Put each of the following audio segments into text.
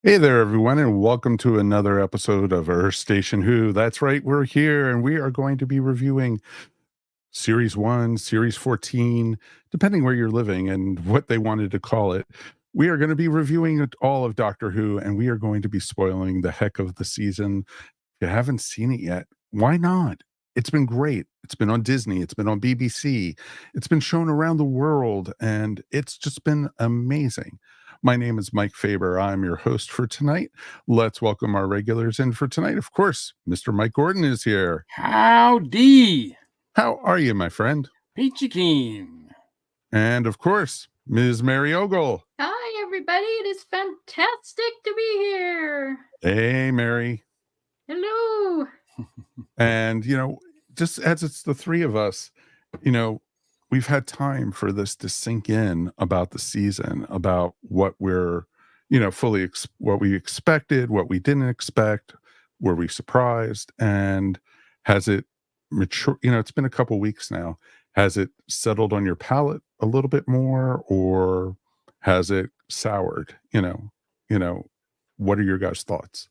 Hey there, everyone, and welcome to another episode of Earth Station Who. That's right, we're here, and we are going to be reviewing Series 1, Series 14, depending where you're living and what they wanted to call it. We are going to be reviewing all of Doctor Who, and we are going to be spoiling the heck of the season. If you haven't seen it yet, why not? It's been great. It's been on Disney, it's been on BBC, it's been shown around the world, and it's just been amazing. My name is Mike Faber. I'm your host for tonight. Let's welcome our regulars in for tonight. Of course, Mr. Mike Gordon is here. Howdy. How are you, my friend? Peachy keen. And of course, Ms. Mary Ogle. Hi, everybody. It is fantastic to be here. Hey, Mary. Hello. And, just as it's the three of us, we've had time for this to sink in about the season, about what we're, what we expected, what we didn't expect, were we surprised, and has it mature? It's been a couple weeks now. Has it settled on your palate a little bit more, or has it soured? What are your guys' thoughts?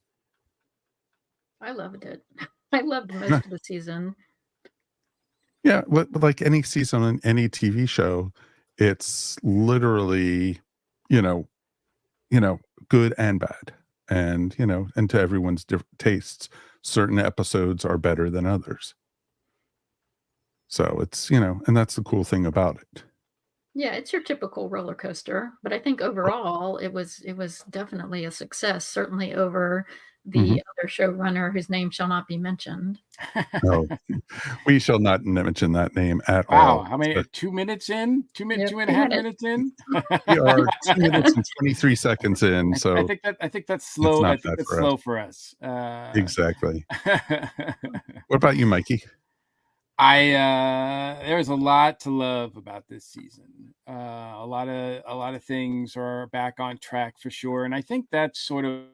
I loved it. I loved most of the season. Yeah, but like any season on any TV show, it's literally, you know, good and bad. And, and to everyone's different tastes, certain episodes are better than others. So it's, and that's the cool thing about it. Yeah, it's your typical roller coaster, but I think overall it was definitely a success, certainly over the other showrunner whose name shall not be mentioned. No, we shall not mention that name at all. Wow, how many? 2 minutes in? 2 minutes, Yep, 2.5 minutes in? We are 2 minutes and 23 seconds in. So I think that's slow. I think that's slow for us. Exactly. What about you, Mikey? There's a lot to love about this season. A lot of things are back on track for sure, and I think that's sort of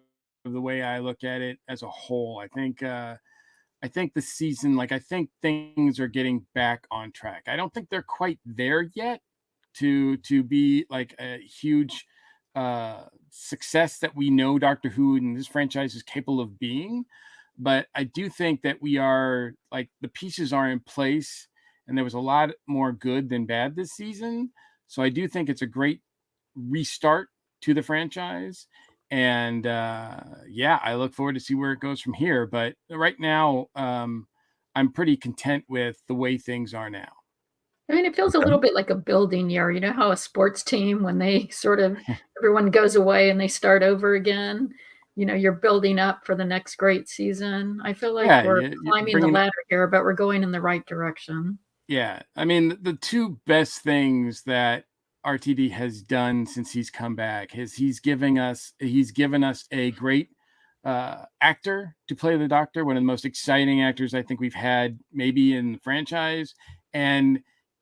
the way I look at it as a whole. I think the season, I think things are getting back on track. I don't think they're quite there yet to be like a huge success that we know Doctor Who and this franchise is capable of being. But I do think that we are, the pieces are in place, and there was a lot more good than bad this season. So I do think it's a great restart to the franchise. And I look forward to see where it goes from here. But right now, I'm pretty content with the way things are now. I mean, it feels a little bit like a building year. You know how a sports team, when they sort of, everyone goes away and they start over again, you're building up for the next great season. I feel like we're climbing the ladder here, but we're going in the right direction. Yeah. I mean, the two best things that RTD has done since he's come back is he's given us a great actor to play the Doctor, one of the most exciting actors I think we've had maybe in the franchise. And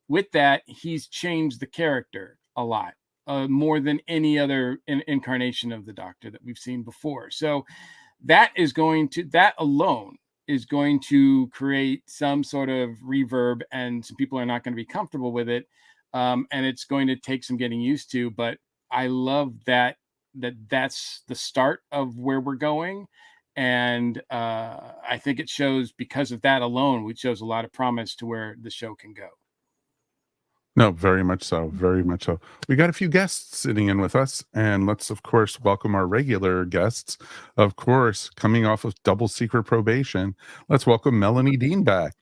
with that, he's changed the character a lot. More than any other incarnation of the Doctor that we've seen before. So that alone is going to create some sort of reverb, and some people are not going to be comfortable with it. And it's going to take some getting used to, but I love that's the start of where we're going. And I think it shows, because of that alone, which shows a lot of promise to where the show can go. No, very much so. Very much so. We got a few guests sitting in with us, and let's, of course, welcome our regular guests. Of course, coming off of double secret probation, let's welcome Melanie Dean back.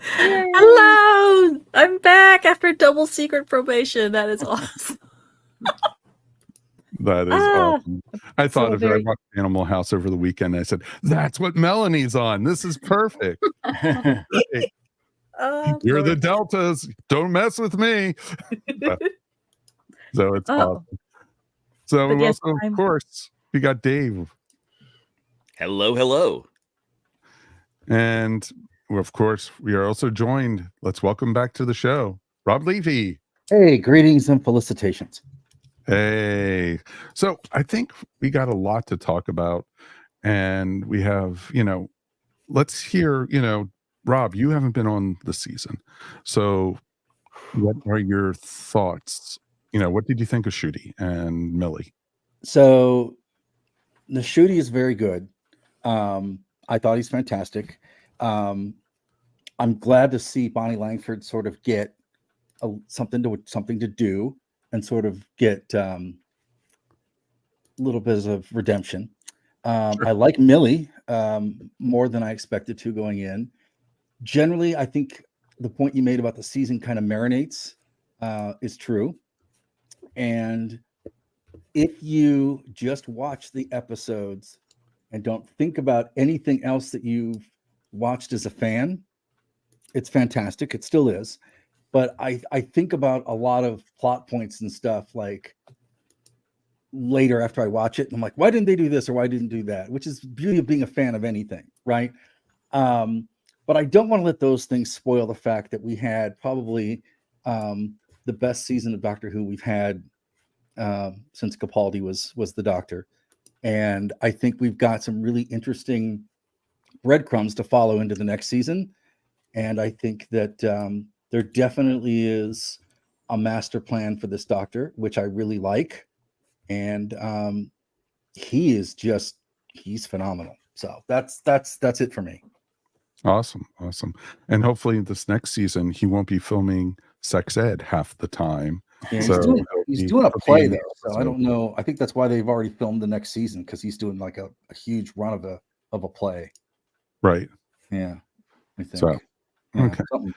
Hello! I'm back after double secret probation. That is awesome. That is awesome. I thought of it. I watched Animal House over the weekend. And I said, that's what Melanie's on. This is perfect. Hey. You're the Deltas. Don't mess with me. So it's awesome. So also, of course, we got Dave. Hello. And of course, we are also joined. Let's welcome back to the show, Rob Levy. Hey, greetings and felicitations. Hey. So I think we got a lot to talk about. And we have, let's hear, Rob, you haven't been on the season. So what are your thoughts? What did you think of Ncuti and Millie? So Ncuti is very good. I thought he's fantastic. I'm glad to see Bonnie Langford sort of get something to do and sort of get little bit of redemption. Sure. I like Millie more than I expected to going in. Generally, I think the point you made about the season kind of marinates is true. And if you just watch the episodes and don't think about anything else that you've watched as a fan, it's fantastic. It still is. But I think about a lot of plot points and stuff like later after I watch it. And I'm like, why didn't they do this or why didn't do that? Which is the beauty of being a fan of anything, right? But I don't want to let those things spoil the fact that we had probably the best season of Doctor Who we've had since Capaldi was the Doctor. And I think we've got some really interesting breadcrumbs to follow into the next season. And I think that there definitely is a master plan for this Doctor, which I really like. And he's phenomenal. So that's it for me. Awesome. And hopefully this next season he won't be filming sex ed half the time. Yeah, So he's doing a play cooking, though, so I don't know. I think that's why they've already filmed the next season, because he's doing like a huge run of a play. Right. Yeah, I think. So Yeah, okay. something.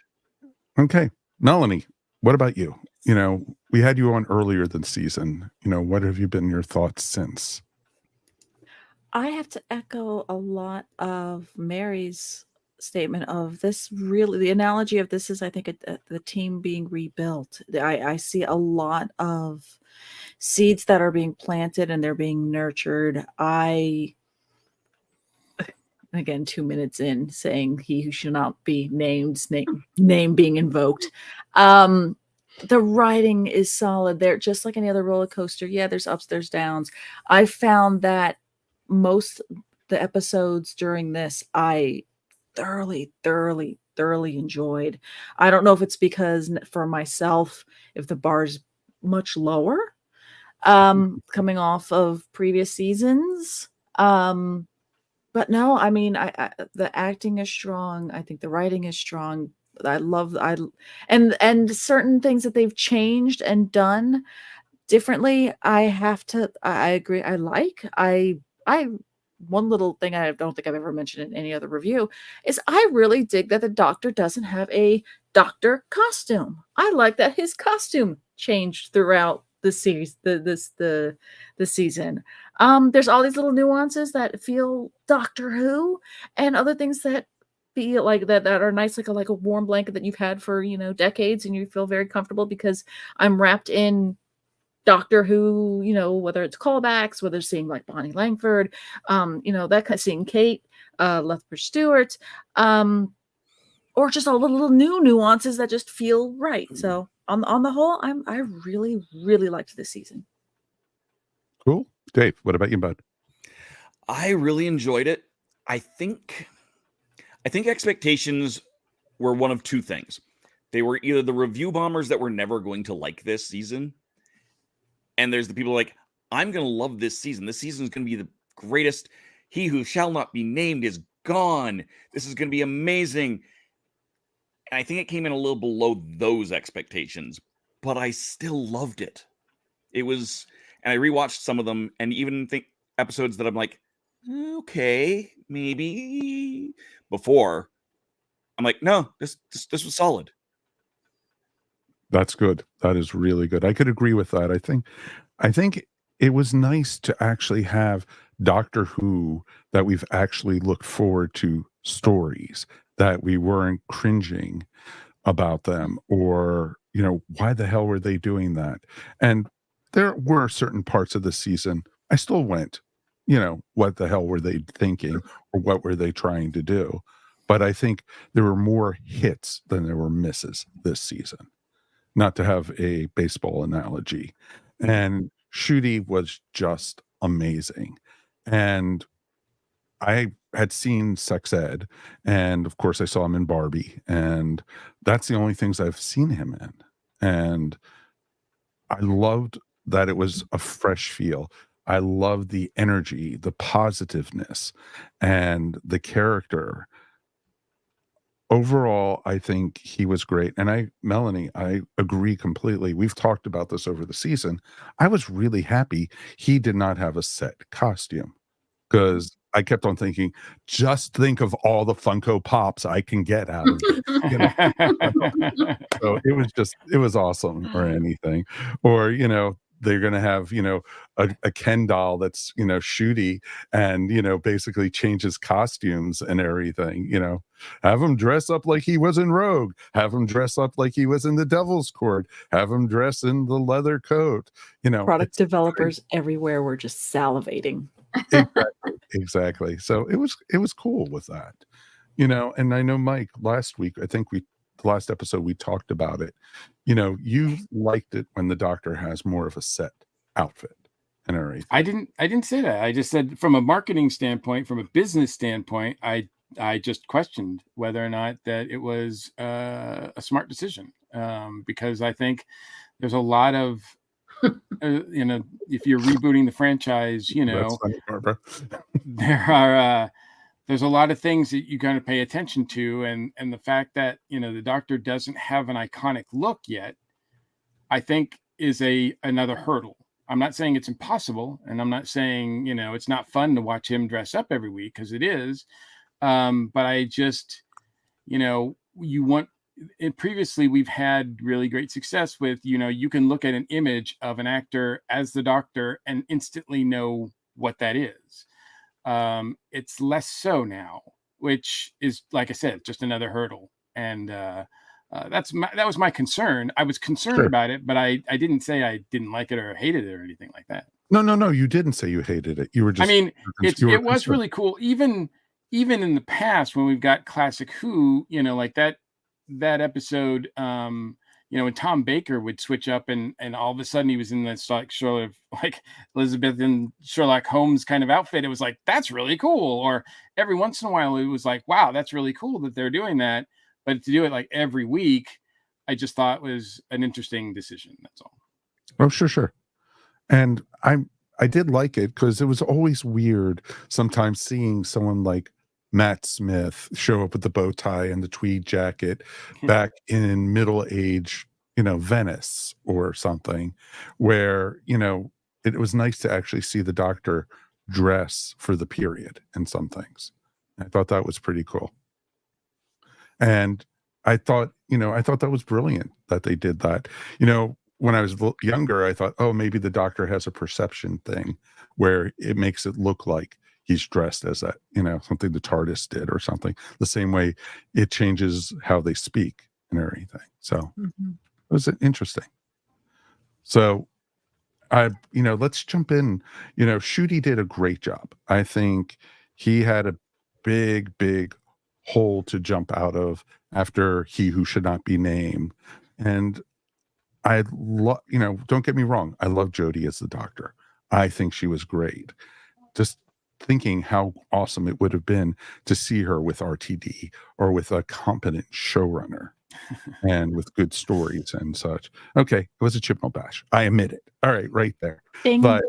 Okay. Melanie, what about you? You know, we had you on earlier this season. You know, what have you been your thoughts since? I have to echo a lot of Mary's statement of this. Really, the analogy of this is, I think, the team being rebuilt. I see a lot of seeds that are being planted and they're being nurtured. Again, 2 minutes in, saying he who shall not be named, name being invoked. The writing is solid there, just like any other roller coaster. Yeah, there's ups, there's downs. I found that most the episodes during this I thoroughly enjoyed. I don't know if it's because for myself, if the bar's much lower, coming off of previous seasons. But no, I mean, I the acting is strong. I think the writing is strong. And certain things that they've changed and done differently. I agree. I one little thing I don't think I've ever mentioned in any other review is I really dig that the Doctor doesn't have a Doctor costume. I like that his costume changed throughout the series, the season. There's all these little nuances that feel Doctor Who, and other things that feel like that are nice, like a warm blanket that you've had for decades, and you feel very comfortable because I'm wrapped in Doctor Who, whether it's callbacks, whether it's seeing like Bonnie Langford, that kind of seeing Kate, Lethbridge Stewart, or just all the little new nuances that just feel right. So on the whole, I really liked this season. Cool. Dave, what about you, bud? I really enjoyed it. I think expectations were one of two things. They were either the review bombers that were never going to like this season, and there's the people like, I'm going to love this season. This season is going to be the greatest. He who shall not be named is gone. This is going to be amazing. And I think it came in a little below those expectations, but I still loved it. It was, and I rewatched some of them, and even think episodes that I'm like, okay, maybe before. I'm like, no, this was solid. That's good. That is really good. I could agree with that. I think it was nice to actually have Doctor Who that we've actually looked forward to stories that we weren't cringing about them, or, why the hell were they doing that? And there were certain parts of the season I still went, what the hell were they thinking, or what were they trying to do? But I think there were more hits than there were misses this season. Not to have a baseball analogy. And Ncuti was just amazing. And I had seen Sex Ed, and of course I saw him in Barbie, and that's the only things I've seen him in. And I loved that it was a fresh feel. I love the energy, the positiveness, and the character. Overall, I think he was great. And Melanie, I agree completely. We've talked about this over the season. I was really happy he did not have a set costume because I kept on thinking, just think of all the Funko Pops I can get out of this. So it was awesome or anything. Or, they're going to have, a Ken doll that's, shooty and, basically changes costumes and everything, have him dress up like he was in Rogue, have him dress up like he was in the Devil's Chord, have him dress in the leather coat, Product developers everywhere were just salivating. Exactly. So it was cool with that, and I know Mike last week, I think the last episode we talked about it, you liked it when the Doctor has more of a set outfit and everything. I didn't say that. I just said from a marketing standpoint, from a business standpoint, I just questioned whether or not that it was a smart decision, because I think there's a lot of if you're rebooting the franchise, That's funny, Barbara. there's a lot of things that you got to pay attention to, and the fact that the Doctor doesn't have an iconic look yet, I think is another hurdle. I'm not saying it's impossible, and I'm not saying it's not fun to watch him dress up every week, because it is, but I just previously we've had really great success with you can look at an image of an actor as the Doctor and instantly know what that is. It's less so now, which is, like I said, just another hurdle. And that was my concern. I was concerned about it, but I didn't say I didn't like it or hated it or anything like that. No, you didn't say you hated it. You were just, it was really cool. Even in the past, when we've got classic Who, like that episode, when Tom Baker would switch up and all of a sudden he was in this sort of like Elizabeth and Sherlock Holmes kind of outfit. It was like, that's really cool. Or every once in a while it was like, wow, that's really cool that they're doing that. But to do it like every week, I just thought was an interesting decision. That's all. Oh, sure. And I did like it because it was always weird sometimes seeing someone like Matt Smith show up with the bow tie and the tweed jacket back in middle age, Venice or something, where, it was nice to actually see the Doctor dress for the period in some things. I thought that was pretty cool. And I thought that was brilliant that they did that. When I was younger, I thought, oh, maybe the Doctor has a perception thing where it makes it look like he's dressed as that, something the TARDIS did or something, the same way it changes how they speak and everything. So it was interesting. So let's jump in. Ncuti did a great job. I think he had a big hole to jump out of after He Who Should Not Be Named. And I love, don't get me wrong, I love Jodie as the Doctor. I think she was great. Just thinking how awesome it would have been to see her with RTD or with a competent showrunner and with good stories and such. Okay, it was a Chibnall bash. I admit it. All right there. Ding. But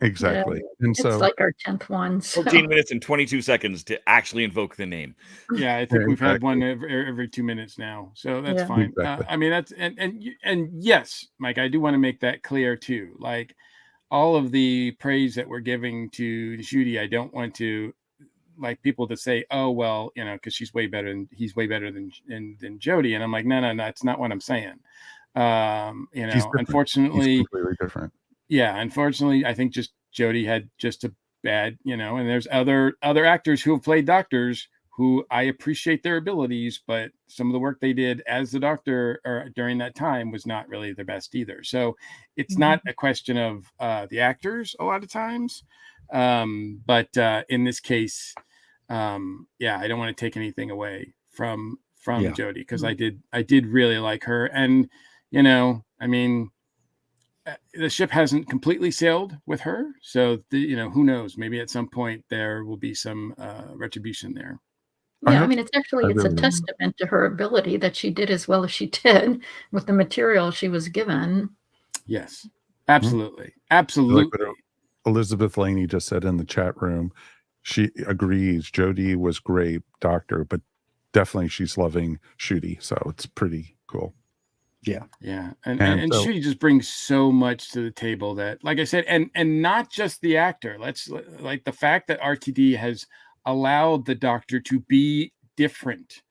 exactly. Yeah, and it's so like our 10th one. So. 14 minutes and 22 seconds to actually invoke the name. Yeah, I think we've had one every 2 minutes now, so that's fine. Exactly. That's and yes, Mike, I do want to make that clear too. Like all of the praise that we're giving to Ncuti, I don't want to like people to say, oh well, because he's way better than Jodie, and I'm like, no, it's not what I'm saying. Unfortunately, he's completely different. Yeah, unfortunately, I think just Jodie had just a bad, and there's other actors who have played doctors who I appreciate their abilities, but some of the work they did as the Doctor or during that time was not really their best either. So it's not a question of the actors a lot of times, but in this case, I don't want to take anything away from Jodie, because I did really like her, and the ship hasn't completely sailed with her, so who knows? Maybe at some point there will be some retribution there. Yeah, it's a testament to her ability that she did as well as she did with the material she was given. Yes, absolutely. Elizabeth Laney just said in the chat room, she agrees. Jodie was great, doctor, but definitely she's loving Ncuti, so it's pretty cool. Yeah. And so Ncuti just brings so much to the table that, like I said, and not just the actor. Let's like the fact that RTD has allowed the Doctor to be different,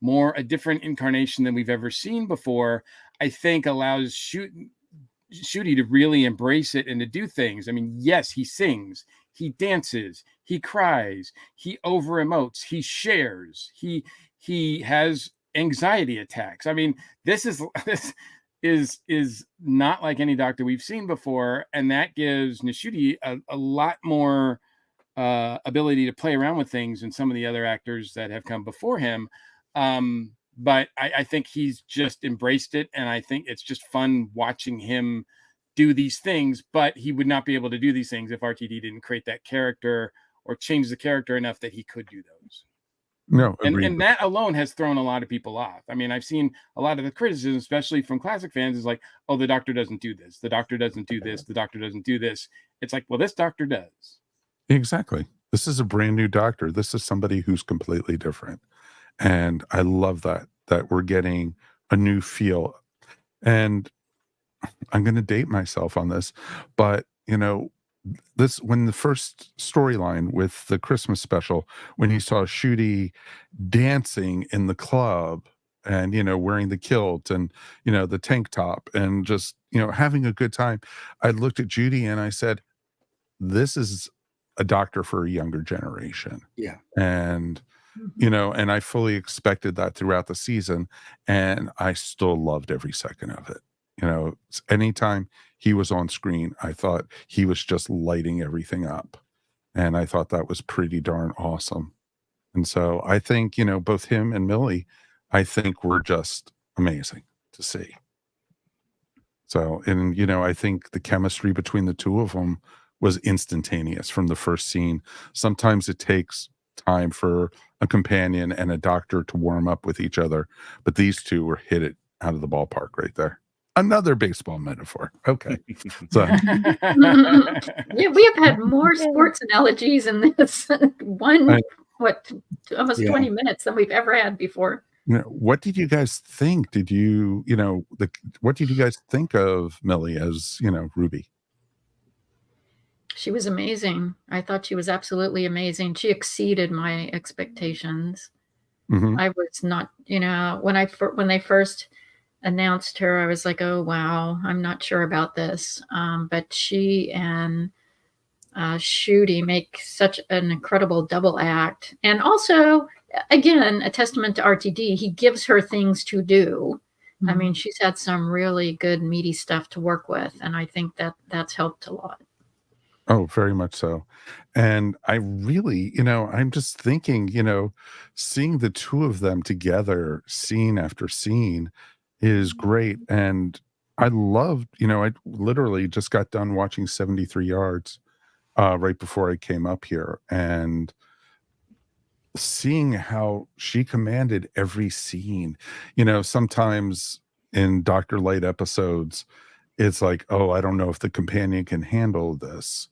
a different incarnation than we've ever seen before. I think allows Ncuti to really embrace it and to do things. I mean, yes, he sings, he dances, he cries, he over emotes, he shares, he has anxiety attacks. I mean, this is not like any Doctor we've seen before, and that gives Ncuti a lot more ability to play around with things than some of the other actors that have come before him. But I think he's just embraced it, and I think it's just fun watching him do these things. But he would not be able to do these things if RTD didn't create that character or change the character enough that he could do those. No, agreed. And that alone has thrown a lot of people off. I mean, I've seen a lot of the criticism, especially from classic fans, is like, oh, the Doctor doesn't do this. The Doctor doesn't do this. The Doctor doesn't do this. It's like, well, this Doctor does. Exactly. This is a brand new Doctor. This is somebody who's completely different. And I love that we're getting a new feel. And I'm going to date myself on this, but when the first storyline with the Christmas special, when you saw Ncuti dancing in the club and, wearing the kilt and, the tank top and just, having a good time, I looked at Judy and I said, this is a Doctor for a younger generation. Yeah. And, and I fully expected that throughout the season, and I still loved every second of it. Anytime he was on screen, I thought he was just lighting everything up. And I thought that was pretty darn awesome. And so I think, both him and Millie, I think were just amazing to see. So, and, I think the chemistry between the two of them was instantaneous from the first scene. Sometimes it takes time for a companion and a Doctor to warm up with each other, but these two were hit it out of the ballpark right there. Another baseball metaphor. Okay. So yeah, we have had more sports analogies in this almost 20 minutes than we've ever had before. What did you guys think? Did you, what did you guys think of Millie as, Ruby? She was amazing. I thought she was absolutely amazing. She exceeded my expectations. Mm-hmm. I was not, when they first announced her, I was like, oh wow, I'm not sure about this. But she and Ncuti make such an incredible double act, and also, again, a testament to RTD. He gives her things to do. Mm-hmm. I mean, she's had some really good meaty stuff to work with, and I think that's helped a lot. Oh, very much so. And I really, I'm just thinking, seeing the two of them together, scene after scene, is great. And I loved, I literally just got done watching 73 Yards right before I came up here, and seeing how she commanded every scene. Sometimes in Dr. Light episodes, it's like, oh, I don't know if the companion can handle this.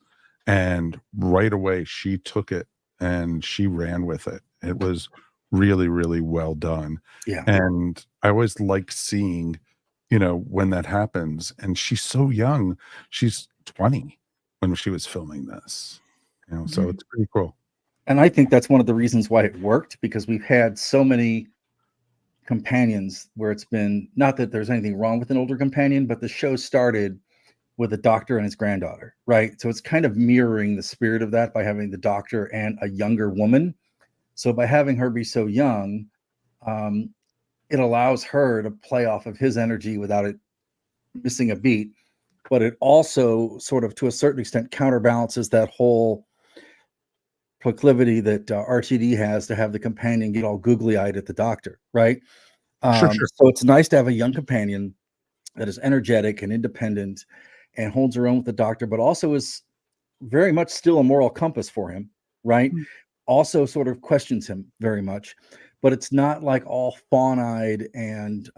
And right away, she took it and she ran with it. It was really, really well done. Yeah. And I always like seeing, when that happens. And she's so young. She's 20 when she was filming this. So it's pretty cool. And I think that's one of the reasons why it worked, because we've had so many companions where it's been, not that there's anything wrong with an older companion, but the show started with a Doctor and his granddaughter, right? So it's kind of mirroring the spirit of that by having the Doctor and a younger woman. So by having her be so young, it allows her to play off of his energy without it missing a beat. But it also sort of, to a certain extent, counterbalances that whole proclivity that RTD has to have the companion get all googly-eyed at the Doctor, right? Sure. So it's nice to have a young companion that is energetic and independent and holds her own with the Doctor, but also is very much still a moral compass for him, right? Mm-hmm. Also sort of questions him very much, but it's not like all fawn-eyed and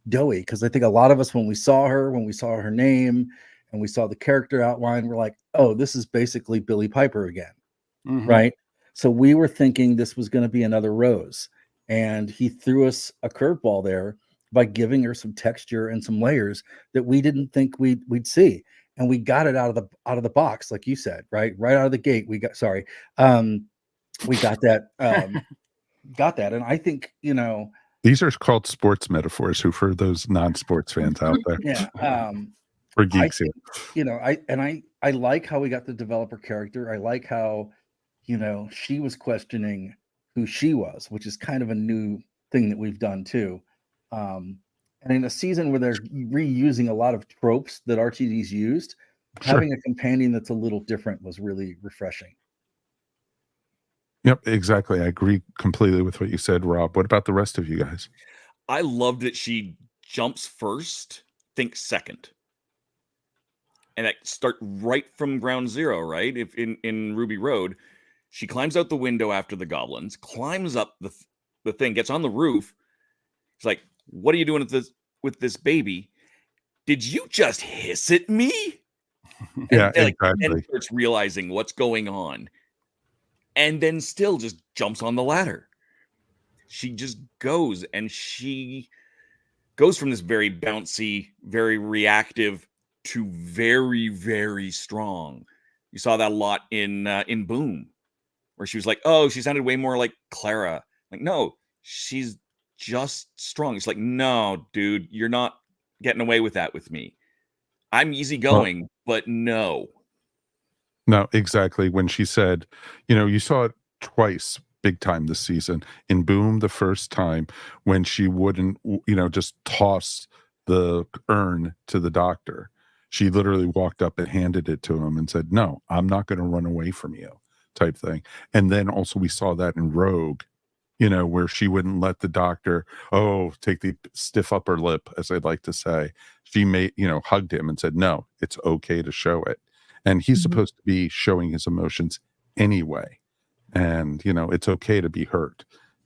doughy, because I think a lot of us, when we saw her name and we saw the character outline, we're like, oh, this is basically Billie Piper again. Mhm. Right. So we were thinking this was going to be another Rose, and he threw us a curveball there by giving her some texture and some layers that we didn't think we'd see. And we got it out of the box, like you said, right out of the gate. We got that. And I think, These are called sports metaphors. Who for those non-sports fans out there? yeah. We're I geeks here. think, I like how we got the developer character. I like how, she was questioning who she was, which is kind of a new thing that we've done too. And in a season where they're reusing a lot of tropes that RTD's used, Sure. having a companion that's a little different was really refreshing. Yep, exactly. I agree completely with what you said, Rob. What about the rest of you guys? I love that she jumps first, thinks second. And that start right from ground zero, right? If in Ruby Road, she climbs out the window after the goblins, climbs up the thing, gets on the roof. It's like, what are you doing with this baby? Did you just hiss at me? Yeah, And exactly. starts realizing what's going on. And then still just jumps on the ladder. She just goes, and she goes from this very bouncy, very reactive to very, very strong. You saw that a lot in Boom, where she was like, oh, she sounded way more like Clara. Like, no, she's just strong. It's like, no, dude, you're not getting away with that with me. I'm easygoing, but no. No, exactly. When she said, you saw it twice big time this season. In Boom, the first time when she wouldn't, just toss the urn to the doctor. She literally walked up and handed it to him and said, no, I'm not going to run away from you, type thing. And then also we saw that in Rogue, where she wouldn't let the doctor, take the stiff upper lip, as I'd like to say. She hugged him and said, no, it's okay to show it. And he's supposed to be showing his emotions anyway. And, it's okay to be hurt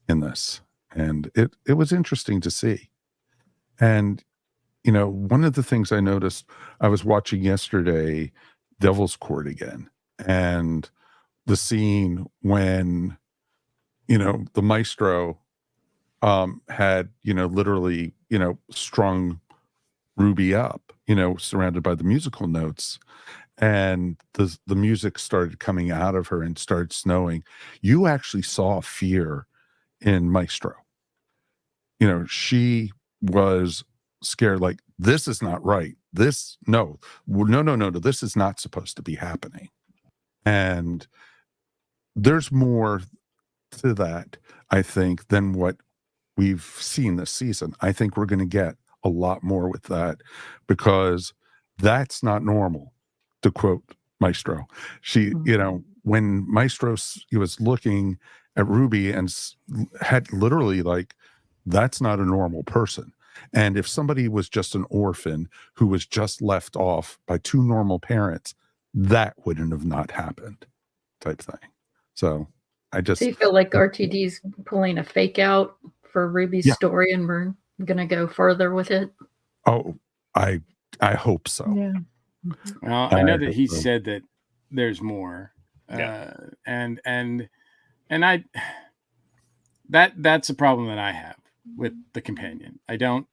in this. And it was interesting to see. And, one of the things I noticed, I was watching yesterday Devil's Court again, and the scene when, the maestro had, literally, strung Ruby up, surrounded by the musical notes, and the music started coming out of her and started snowing. You actually saw fear in Maestro. She was scared, like, this is not right. No, this is not supposed to be happening. And there's more to that, I think, than what we've seen this season. I think we're going to get a lot more with that, because that's not normal, to quote Maestro. She, when Maestro was looking at Ruby and had literally like, that's not a normal person. And if somebody was just an orphan who was just left off by two normal parents, that wouldn't have not happened, type thing. So Do you feel like RTD's pulling a fake out for Ruby's story, and we're gonna go further with it? Oh, I hope so. Yeah. Well, I know that he said that there's more. And I that's a problem that I have with the companion. I don't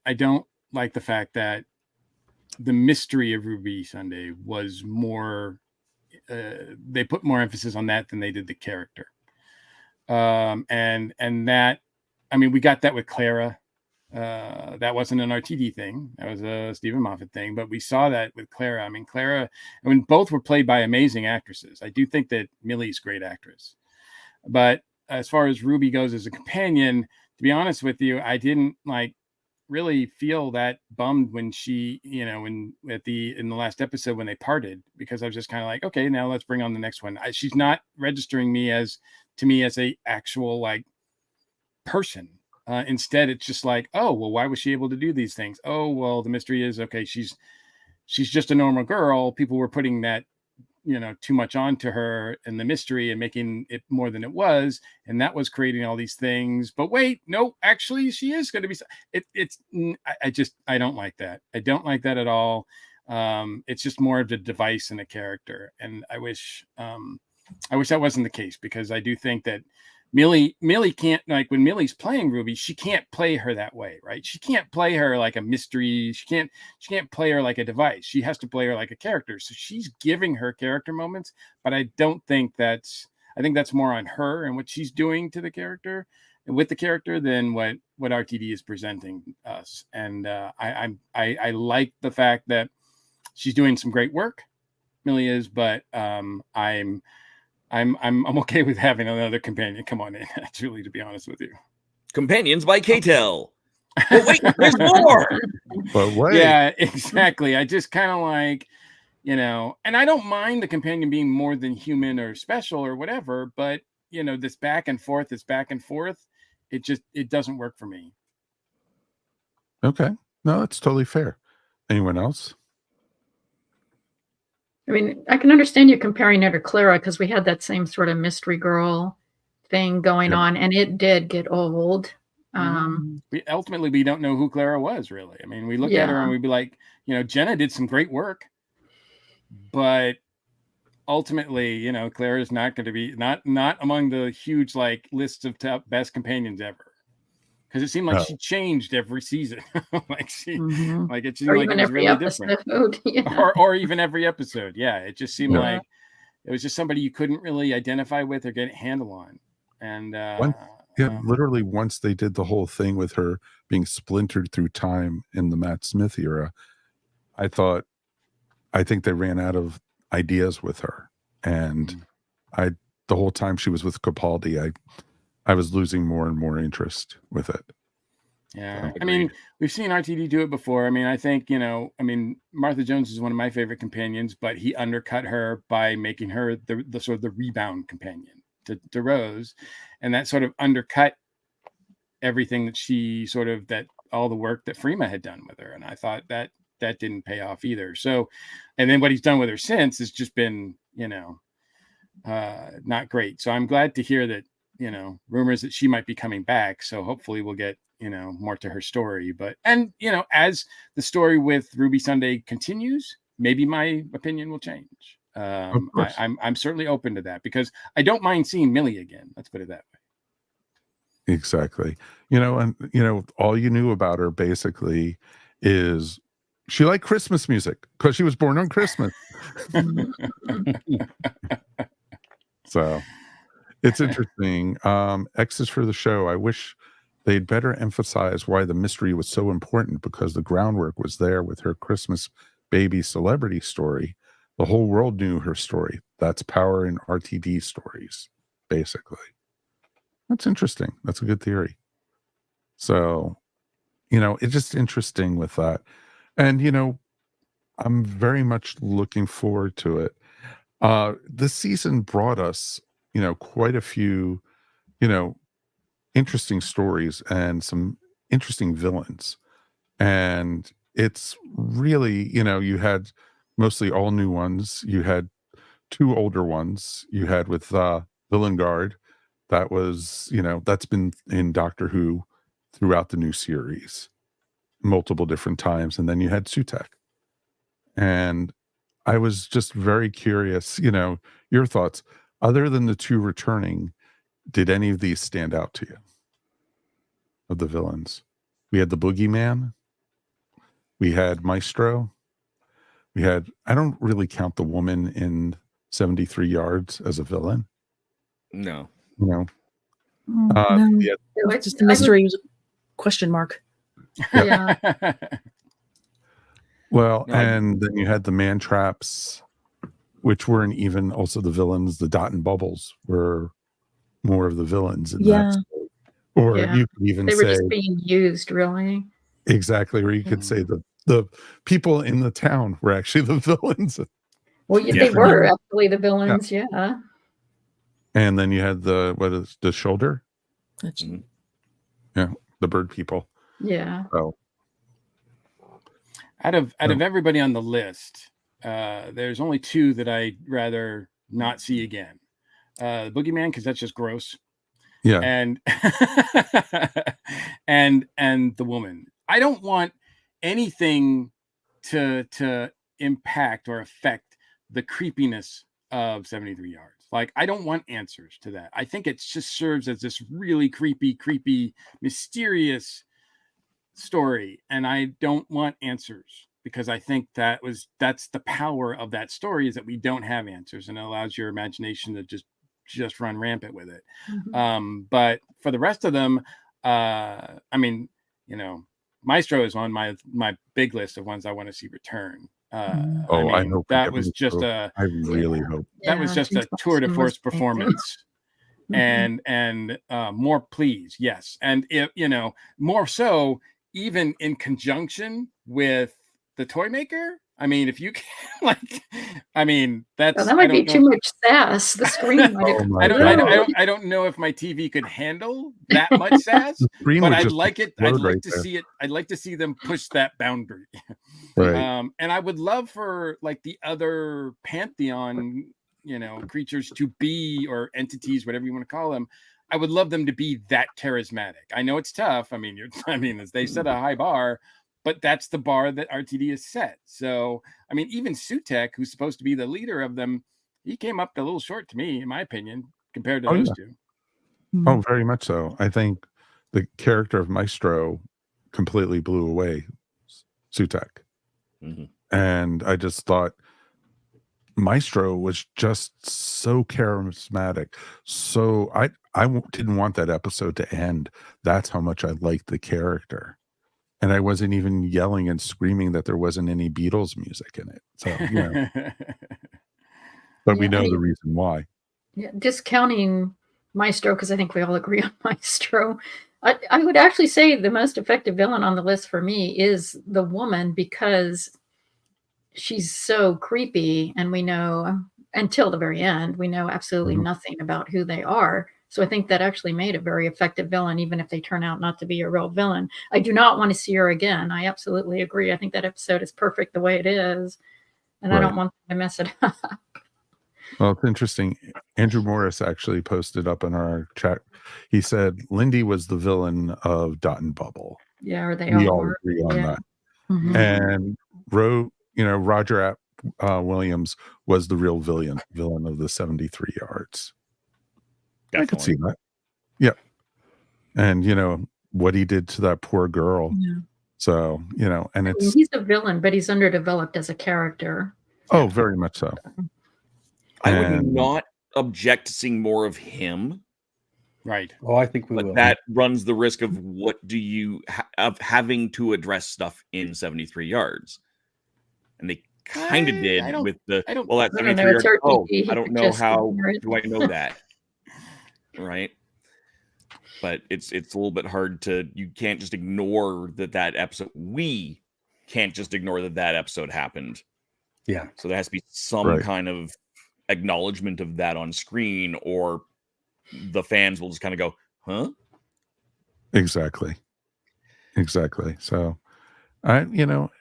like the fact that the mystery of Ruby Sunday was more they put more emphasis on that than they did the character. And that, I mean, we got that with Clara. That wasn't an RTD thing. That was a Stephen Moffat thing, but we saw that with Clara. I mean, both were played by amazing actresses. I do think that Millie's a great actress, but as far as Ruby goes as a companion, to be honest with you, I didn't really feel that bummed when she, in the last episode when they parted, because I was just kind of like, okay, now let's bring on the next one. She's not registering to me as a actual person. Instead, it's just like, oh, well, why was she able to do these things? Oh, well, the mystery is, okay, she's just a normal girl. People were putting that, too much onto her and the mystery and making it more than it was. And that was creating all these things. But wait, no, actually, she is going to be. I don't like that. I don't like that at all. It's just more of a device and a character. And I wish that wasn't the case, because I do think that Millie can't, like, when Millie's playing Ruby, she can't play her that way, right? She can't play her like a mystery. She can't play her like a device. She has to play her like a character. So she's giving her character moments, but I think that's more on her and what she's doing to the character and with the character than what RTD is presenting us. And I like the fact that she's doing some great work, Millie is, but I'm okay with having another companion come on in, actually, to be honest with you. Companions by KTEL. Oh, wait, there's more. But wait. Yeah, exactly. I just kind of like, and I don't mind the companion being more than human or special or whatever, but this back and forth, it doesn't work for me. Okay. No, that's totally fair. Anyone else? I mean, I can understand you comparing her to Clara, because we had that same sort of mystery girl thing going on, and it did get old. We don't know who Clara was, really. I mean, we look at her and we'd be like, Jenna did some great work, but ultimately, Clara is not going to be not among the huge like lists of top best companions ever, because it seemed like she changed every season. Like it seemed like it was really different. Or even every episode. Yeah, it just seemed like it was just somebody you couldn't really identify with or get a handle on. And literally once they did the whole thing with her being splintered through time in the Matt Smith era, I think they ran out of ideas with her, and the whole time she was with Capaldi, I was losing more and more interest with it. Yeah, I mean, we've seen RTD do it before. I mean, I think Martha Jones is one of my favorite companions, but he undercut her by making her the sort of the rebound companion to Rose, and that sort of undercut everything that she that all the work that Freema had done with her, and I thought that didn't pay off either. So, and then what he's done with her since has just been not great. So I'm glad to hear that rumors that she might be coming back. So hopefully we'll get more to her story. But as the story with Ruby Sunday continues, maybe my opinion will change. I'm certainly open to that, because I don't mind seeing Millie again. Let's put it that way. Exactly. And all you knew about her basically is she liked Christmas music because she was born on Christmas. So it's interesting. X is for the show. I wish they'd better emphasize why the mystery was so important, because the groundwork was there with her Christmas baby celebrity story. The whole world knew her story. That's power in RTD stories, basically. That's interesting. That's a good theory. So, it's just interesting with that. And, I'm very much looking forward to it. This season brought us, quite a few, interesting stories and some interesting villains. And it's really, you had mostly all new ones. You had 2 older ones. You had with Villain Guard. That was, that's been in Doctor Who throughout the new series multiple different times. And then you had Sutek. And I was just very curious, your thoughts. Other than the 2 returning, did any of these stand out to you? Of the villains? We had the Boogeyman. We had Maestro. We had, I don't really count the woman in 73 Yards as a villain. No. No. Yeah. It's just a mystery. It was a question mark. Yeah. Well, and then you had the Man Traps, which weren't even also the villains. The Dot and Bubbles were more of the villains in that story. Or you could even they say were just being used, really. Exactly. Or you could say the people in the town were actually the villains. Well, they were actually the villains, yeah. And then you had the shoulder? Yeah, the bird people. Yeah. Oh. Out of everybody on the list, there's only 2 that I'd rather not see again. The Boogeyman, because that's just gross. Yeah. And and the woman. I don't want anything to impact or affect the creepiness of 73 Yards. Like, I don't want answers to that. I think it just serves as this really creepy, mysterious story, and I don't want answers, because I think that's the power of that story, is that we don't have answers, and it allows your imagination to just run rampant with it. But for the rest of them, I mean, you know, Maestro is on my big list of ones I want to see return. I hope that was just I really hope. that was just a tour de force performance. And more please, yes, and if you know, more so even in conjunction with the toy maker. I mean, if you can, like, I mean, that's that might be too much sass. The screen might I don't know if my TV could handle that much sass, but I'd like it. I'd like to see it. I'd like to see them push that boundary. Right. And I would love for, like, the other pantheon, you know, creatures to be, or entities, whatever you want to call them. I would love them to be that charismatic. I know it's tough. I mean, as they set a high bar, but that's the bar that RTD has set. So, I mean, even Sutek, who's supposed to be the leader of them, he came up a little short to me, in my opinion, compared to those two. Oh, very much so. I think the character of Maestro completely blew away Sutek. And I just thought Maestro was just so charismatic. So I didn't want that episode to end. That's how much I liked the character. And I wasn't even yelling and screaming that there wasn't any Beatles music in it. So, you know. But we know the reason why. Yeah, discounting Maestro, because I think we all agree on Maestro. I would actually say the most effective villain on the list for me is the woman, because she's so creepy, and we know, until the very end, we know absolutely nothing about who they are. So I think that actually made a very effective villain, even if they turn out not to be a real villain. I do not want to see her again. I absolutely agree. I think that episode is perfect the way it is, and I don't want them to mess it up. Well, it's interesting. Andrew Morris actually posted up in our chat. He said Lindy was the villain of Dot and Bubble. Yeah, or they We all all were. agree on that. Mm-hmm. And Roger Williams was the real villain of the 73 Yards. Definitely. I could see that. Yeah. And, you know, what he did to that poor girl. Yeah. So, you know, and he's a villain, but he's underdeveloped as a character. Oh, very much so. I would not object to seeing more of him. Right. Oh, I think we will. That runs the risk of of having to address stuff in 73 Yards. And they kind of did with the, well, that's 73 yards. Oh, I don't know how do I know that? Right. But it's a little bit hard you can't just ignore that episode. We can't just ignore that episode happened. Yeah. So there has to be some kind of acknowledgement of that on screen, or the fans will just kind of go, huh? Exactly. So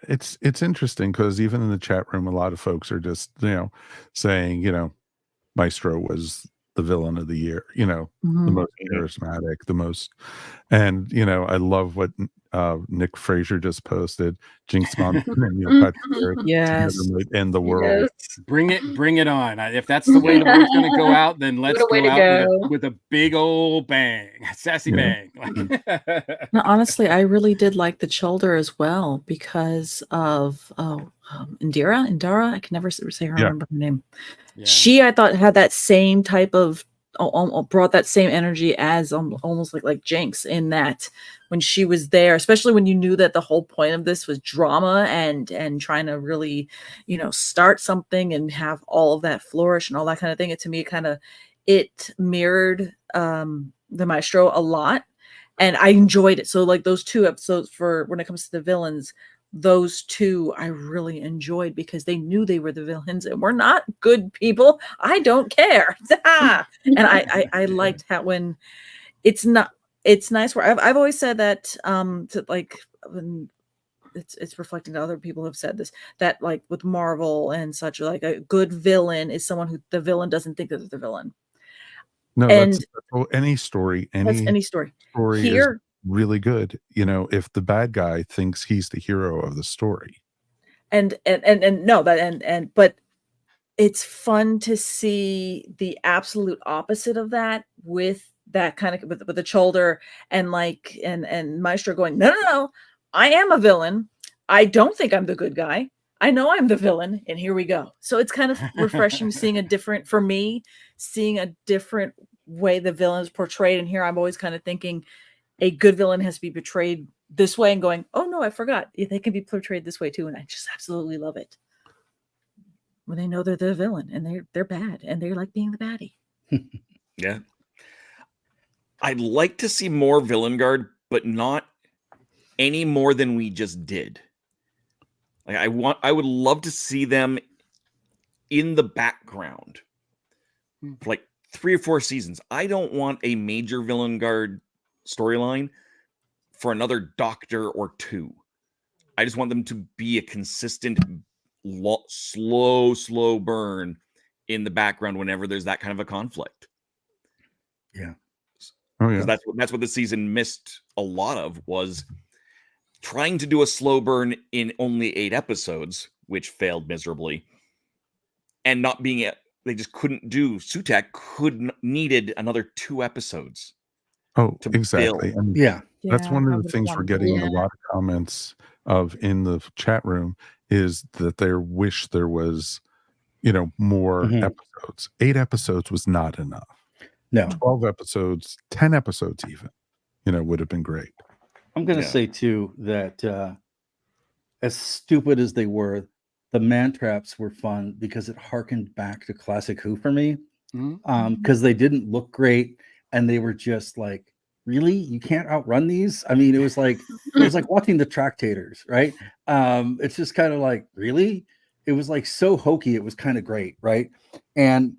it's interesting, because even in the chat room, a lot of folks are just, saying, Maestro was the villain of the year, the most charismatic, the most, and I love what Nick Frazier just posted. Jinx Monson and Neil Patrick in the world. Yes. Bring it on. If that's the way the world's going to go out, then let's go out with a big old bang, sassy bang. No, honestly, I really did like the Childer as well, because of Indira. I can never remember her name. Yeah. She, I thought, had that same type of brought that same energy as almost like Jinx, in that when she was there, especially when you knew that the whole point of this was drama and trying to really, start something and have all of that flourish and all that kind of thing. To me, it mirrored the Maestro a lot, and I enjoyed it. So like those two episodes, for when it comes to the villains, those two I really enjoyed, because they knew they were the villains and we're not good people. I don't care. And I liked how when it's nice where I've always said that when it's reflecting to other people who have said this, that like with Marvel and such, like a good villain is someone who the villain doesn't think that they're the villain. No, that's any story. Any story here is really good, if the bad guy thinks he's the hero of the story. but it's fun to see the absolute opposite of that with that kind of with the shoulder and Maestro going, no, I am a villain. I don't think I'm the good guy. I know I'm the villain, and here we go. So it's kind of refreshing seeing a different way the villain is portrayed. And here I'm always kind of thinking a good villain has to be portrayed this way and going, oh no, I forgot. They can be portrayed this way too. And I just absolutely love it. When they know they're the villain and they're bad and they like being the baddie. Yeah. I'd like to see more Villain Guard, but not any more than we just did. Like I would love to see them in the background for like 3 or 4 seasons. I don't want a major Villain Guard storyline for another Doctor or 2. I just want them to be a consistent slow burn in the background whenever there's that kind of a conflict. Yeah. Oh yeah. Because that's what the season missed a lot of, was trying to do a slow burn in only 8 episodes, which failed miserably, and not being they just couldn't do. Sutek needed another 2 episodes. Oh, exactly. And Yeah. that's one of the things we're getting a lot of comments of in the chat room, is that they wish there was, more episodes. 8 episodes was not enough. No. 12 episodes, 10 episodes even, would have been great. I'm going to say too that as stupid as they were, the man traps were fun because it harkened back to classic Who for me. Because they didn't look great and they were just like, really, you can't outrun these? I mean, it was like watching the Tractators, right? It's just kind of like, really? It was like so hokey. It was kind of great, right? And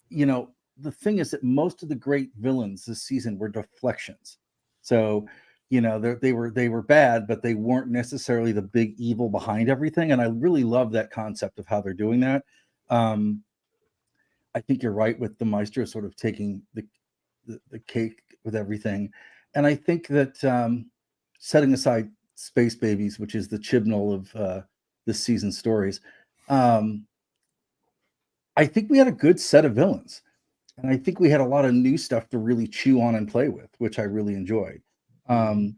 the thing is that most of the great villains this season were deflections. So they were bad, but they weren't necessarily the big evil behind everything. And I really love that concept of how they're doing that. I think you're right with the Maestro sort of taking the cake with everything. And I think that setting aside Space Babies, which is the Chibnall of this season's stories, I think we had a good set of villains. And I think we had a lot of new stuff to really chew on and play with, which I really enjoyed. The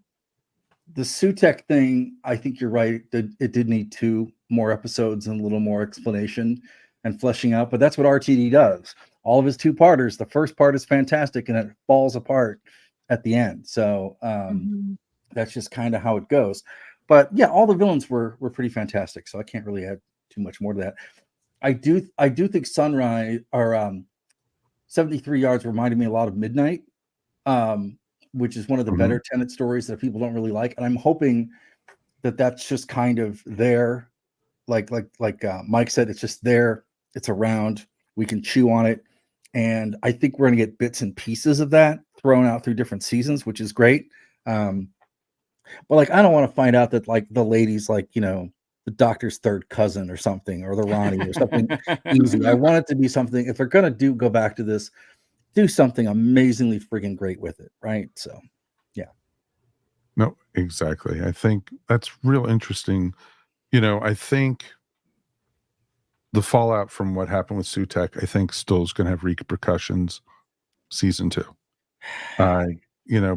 Sutek thing, I think you're right. It did need 2 more episodes and a little more explanation and fleshing out, but that's what RTD does. All of his 2-parters, the first part is fantastic and it falls apart at the end. So that's just kind of how it goes. But yeah, all the villains were pretty fantastic. So I can't really add too much more to that. I do think Sunrise or 73 Yards reminded me a lot of Midnight, which is one of the better Tenet stories that people don't really like. And I'm hoping that that's just kind of there. Like Mike said, it's just there. It's around. We can chew on it. And I think we're going to get bits and pieces of that thrown out through different seasons, which is great. But I don't want to find out that the lady's the Doctor's third cousin or something, or the Ronnie or something easy. I want it to be something, if they're going to go back to this, do something amazingly freaking great with it. Right. So, yeah. No, exactly. I think that's real interesting. I think the fallout from what happened with Sutek, I think still is going to have repercussions season 2.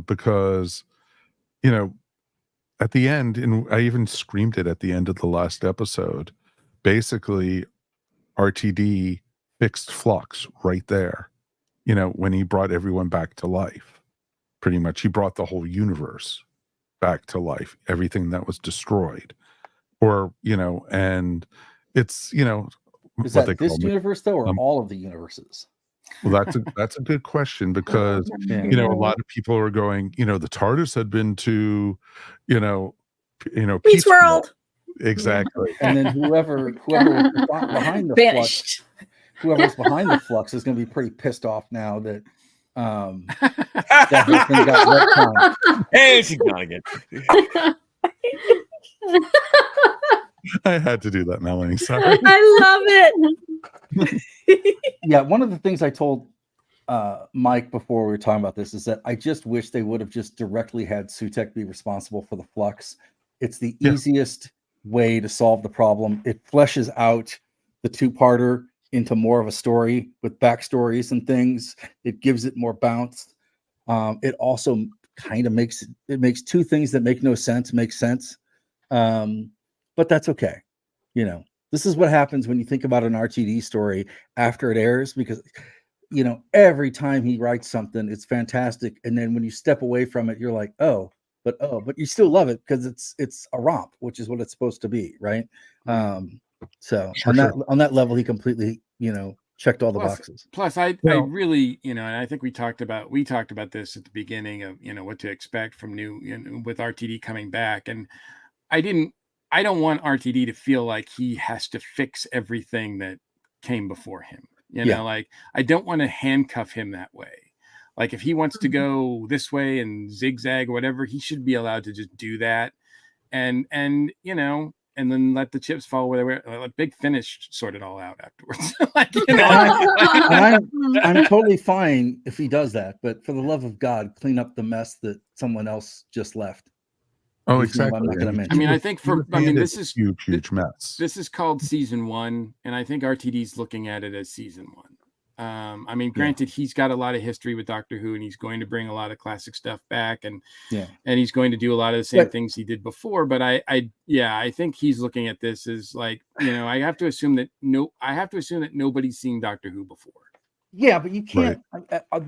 Because, at the end, and I even screamed it at the end of the last episode, basically RTD fixed Flux right there, when he brought everyone back to life. Pretty much, he brought the whole universe back to life, everything that was destroyed. Or, and it's, is that this universe though, or all of the universes? Well, that's a good question, because a lot of people are going, the TARDIS had been to, Peace World. Exactly. And then whoever was behind the Flux, whoever's behind the Flux is going to be pretty pissed off now that that whole thing got retconned. Hey, she's gone again. I had to do that, Melanie. Sorry. I love it. Yeah, one of the things I told Mike before we were talking about this is that I just wish they would have just directly had Sutek be responsible for the Flux. It's the easiest way to solve the problem. It fleshes out the two-parter into more of a story with backstories and things. It gives it more bounce. It also kind of makes two things that make no sense make sense. But that's okay. You know, this is what happens when you think about an RTD story after it airs, because you know, every time he writes something, it's fantastic. And then when you step away from it, you're like, but you still love it because it's a romp, which is what it's supposed to be, right? So For on sure. that level, he completely, you know, checked all the boxes. Plus, I Well- really, you know, and I think we talked about this at the beginning of, you know, what to expect from with RTD coming back, and I don't want RTD to feel like he has to fix everything that came before him. You know, like I don't want to handcuff him that way. Like if he wants to go this way and zigzag or whatever, he should be allowed to just do that. And you know, and then let the chips fall where they were. Let Big Finish sort it all out afterwards. Like, you know, I'm totally fine if he does that, but for the love of God, clean up the mess that someone else just left. Oh, Whose name exactly. I'm not going to And mention. I mean, I think this is huge mess. This is called season 1, and I think RTD's looking at it as season 1. I mean, granted, he's got a lot of history with Doctor Who, and he's going to bring a lot of classic stuff back, and he's going to do a lot of the same things he did before. But I think he's looking at this as like, you know, I have to assume that nobody's seen Doctor Who before. Yeah, but you can't.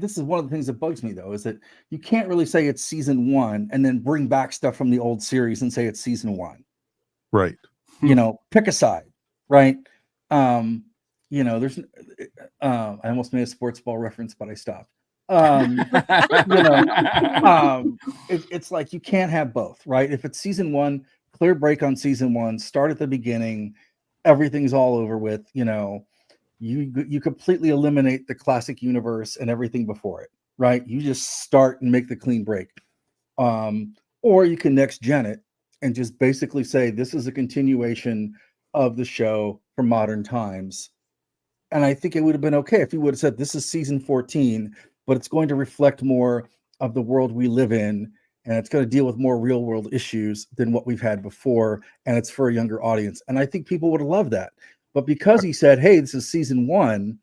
This is one of the things that bugs me, though, is that you can't really say it's season 1 and then bring back stuff from the old series and say it's season 1. Right. You know, pick a side, right? You know, there's. I almost made a sports ball reference, but I stopped. You know, it's like you can't have both, right? If it's season 1, clear break on season 1, start at the beginning, everything's all over with. You know. You completely eliminate the classic universe and everything before it, right? You just start and make the clean break. Or you can next gen it and just basically say this is a continuation of the show from modern times. And I think it would have been okay if you would have said this is season 14, but it's going to reflect more of the world we live in, and it's going to deal with more real world issues than what we've had before, and it's for a younger audience. And I think people would have loved that. But because he said, hey, this is season 1,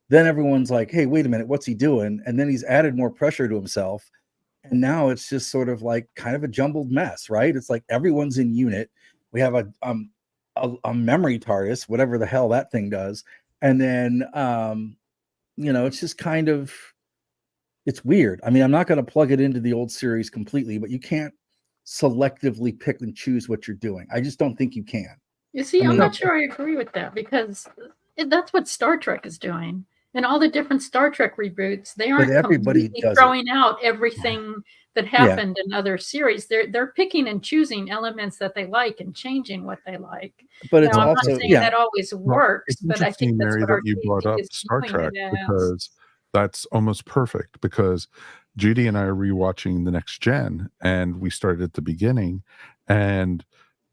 then everyone's like, hey, wait a minute, what's he doing? And then he's added more pressure to himself. And now it's just sort of like kind of a jumbled mess, right? It's like everyone's in unit. We have a memory TARDIS, whatever the hell that thing does. And then, you know, it's just kind of, it's weird. I mean, I'm not going to plug it into the old series completely, but you can't selectively pick and choose what you're doing. I just don't think you can. You see, I'm not sure I agree with that, because that's what Star Trek is doing. And all the different Star Trek reboots, they aren't completely throwing out everything that happened in other series. They're picking and choosing elements that they like and changing what they like. But it's I'm also not saying that always works, it's but I think that's Mary, what that you brought up Star Trek, because that's almost perfect, because Judy and I are rewatching The Next Gen, and we started at the beginning, and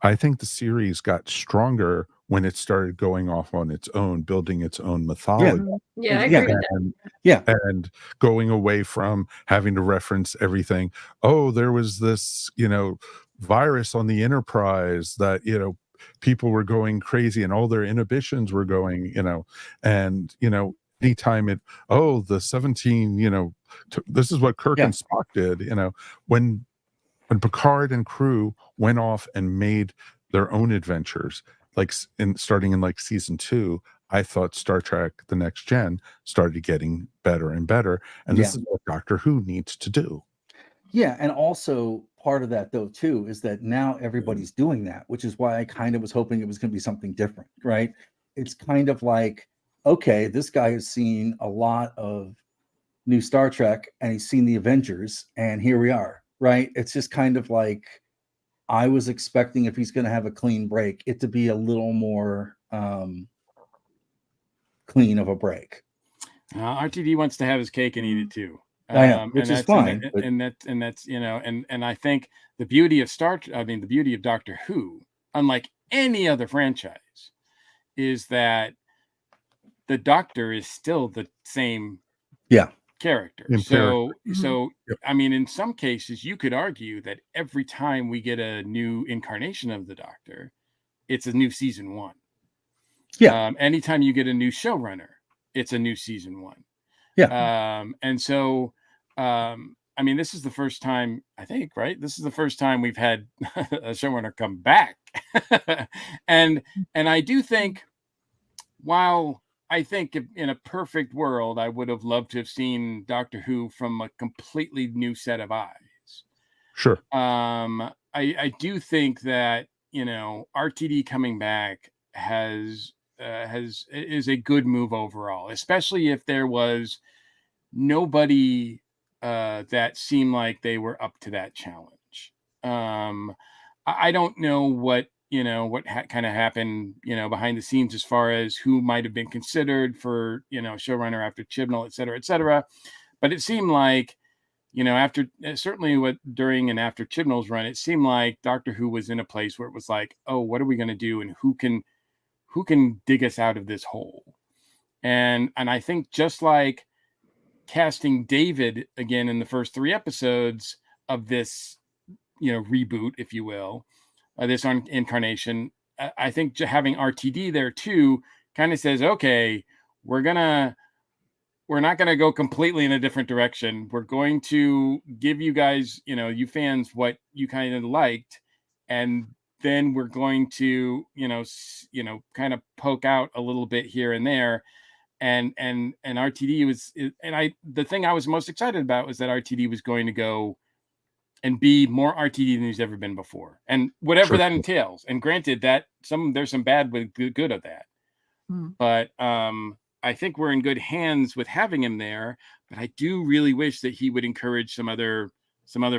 I think the series got stronger when it started going off on its own, building its own mythology. Yeah, I agree with that. And going away from having to reference everything. Oh, there was this, you know, virus on the Enterprise that, you know, people were going crazy and all their inhibitions were going, you know, and, you know, anytime the 17, you know, this is what Kirk and Spock did, you know, when Picard and crew went off and made their own adventures, like starting in like season 2, I thought Star Trek The Next Gen started getting better and better, and this is what Doctor Who needs to do. Yeah, and also part of that though too is that now everybody's doing that, which is why I kind of was hoping it was going to be something different, right? It's kind of like, okay, this guy has seen a lot of new Star Trek and he's seen the Avengers, and here we are, right? It's just kind of like, I was expecting, if he's going to have a clean break, it to be a little more clean of a break. RTD wants to have his cake and eat it too. I know, which is fine. And that's, you know, and I think the beauty of the beauty of Doctor Who, unlike any other franchise, is that the Doctor is still the same character. So I mean, in some cases, you could argue that every time we get a new incarnation of the Doctor, it's a new season 1. Yeah. Anytime you get a new showrunner, it's a new season 1. Yeah. And so, I mean, this is the first time, I think, right? This is the first time we've had a showrunner come back. and I do think, while I think in a perfect world, I would have loved to have seen Doctor Who from a completely new set of eyes. Sure. I do think that, RTD coming back is a good move overall, especially if there was nobody that seemed like they were up to that challenge. I don't know what kind of happened, behind the scenes as far as who might have been considered for, showrunner after Chibnall, et cetera, et cetera. But it seemed like, after certainly during and after Chibnall's run, it seemed like Doctor Who was in a place where it was like, oh, what are we going to do, and who can dig us out of this hole? And I think, just like casting David again in the first 3 episodes of this, reboot, if you will, this incarnation, I think having RTD there too kind of says, okay, we're not going to go completely in a different direction. We're going to give you guys, you fans, what you kind of liked, and then we're going to, kind of poke out a little bit here and there. And RTD was, the thing I was most excited about was that RTD was going to go and be more RTD than he's ever been before, and whatever that entails. And granted that there's some bad with good of that, but I think we're in good hands with having him there. But I do really wish that he would encourage some other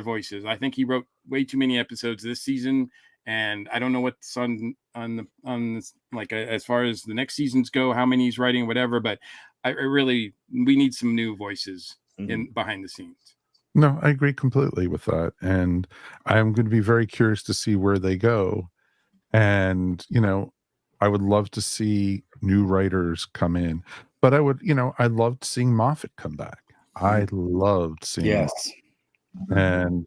voices. I think he wrote way too many episodes this season, and I don't know what's on this, like, as far as the next seasons go, how many he's writing, whatever. But we need some new voices in behind the scenes. No, I agree completely with that. And I'm going to be very curious to see where they go. And, I would love to see new writers come in, but I loved seeing Moffat come back. I loved seeing Yes. Moffat. And,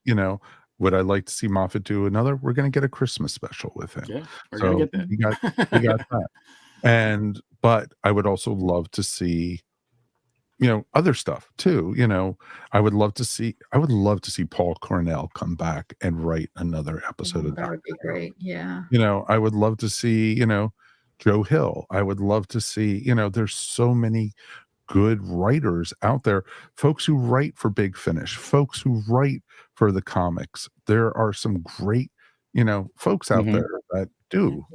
would I like to see Moffat do another? We're going to get a Christmas special with him. Yeah, we're going to get that. We got that. But I would also love to see, other stuff too. I would love to see Paul Cornell come back and write another episode of That would be great. Yeah. I would love to see, Joe Hill. I would love to see, there's so many good writers out there, folks who write for Big Finish, folks who write for the comics. There are some great, folks out there that do,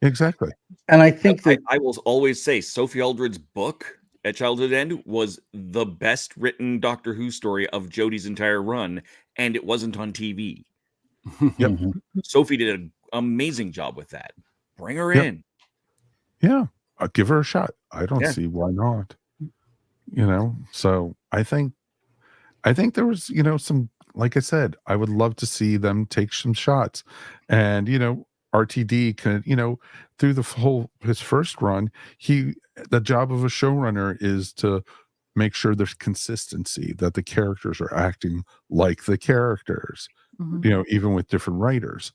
Exactly. And I think that I will always say Sophie Aldred's book at Childhood End was the best written Doctor Who story of Jodie's entire run, and it wasn't on TV. Yep. Sophie did an amazing job with that. Bring her in. Yeah. I'll give her a shot. I don't see why not. So I think there was, some, like I said, I would love to see them take some shots. And, RTD could, through his first run, the job of a showrunner is to make sure there's consistency, that the characters are acting like the characters, even with different writers.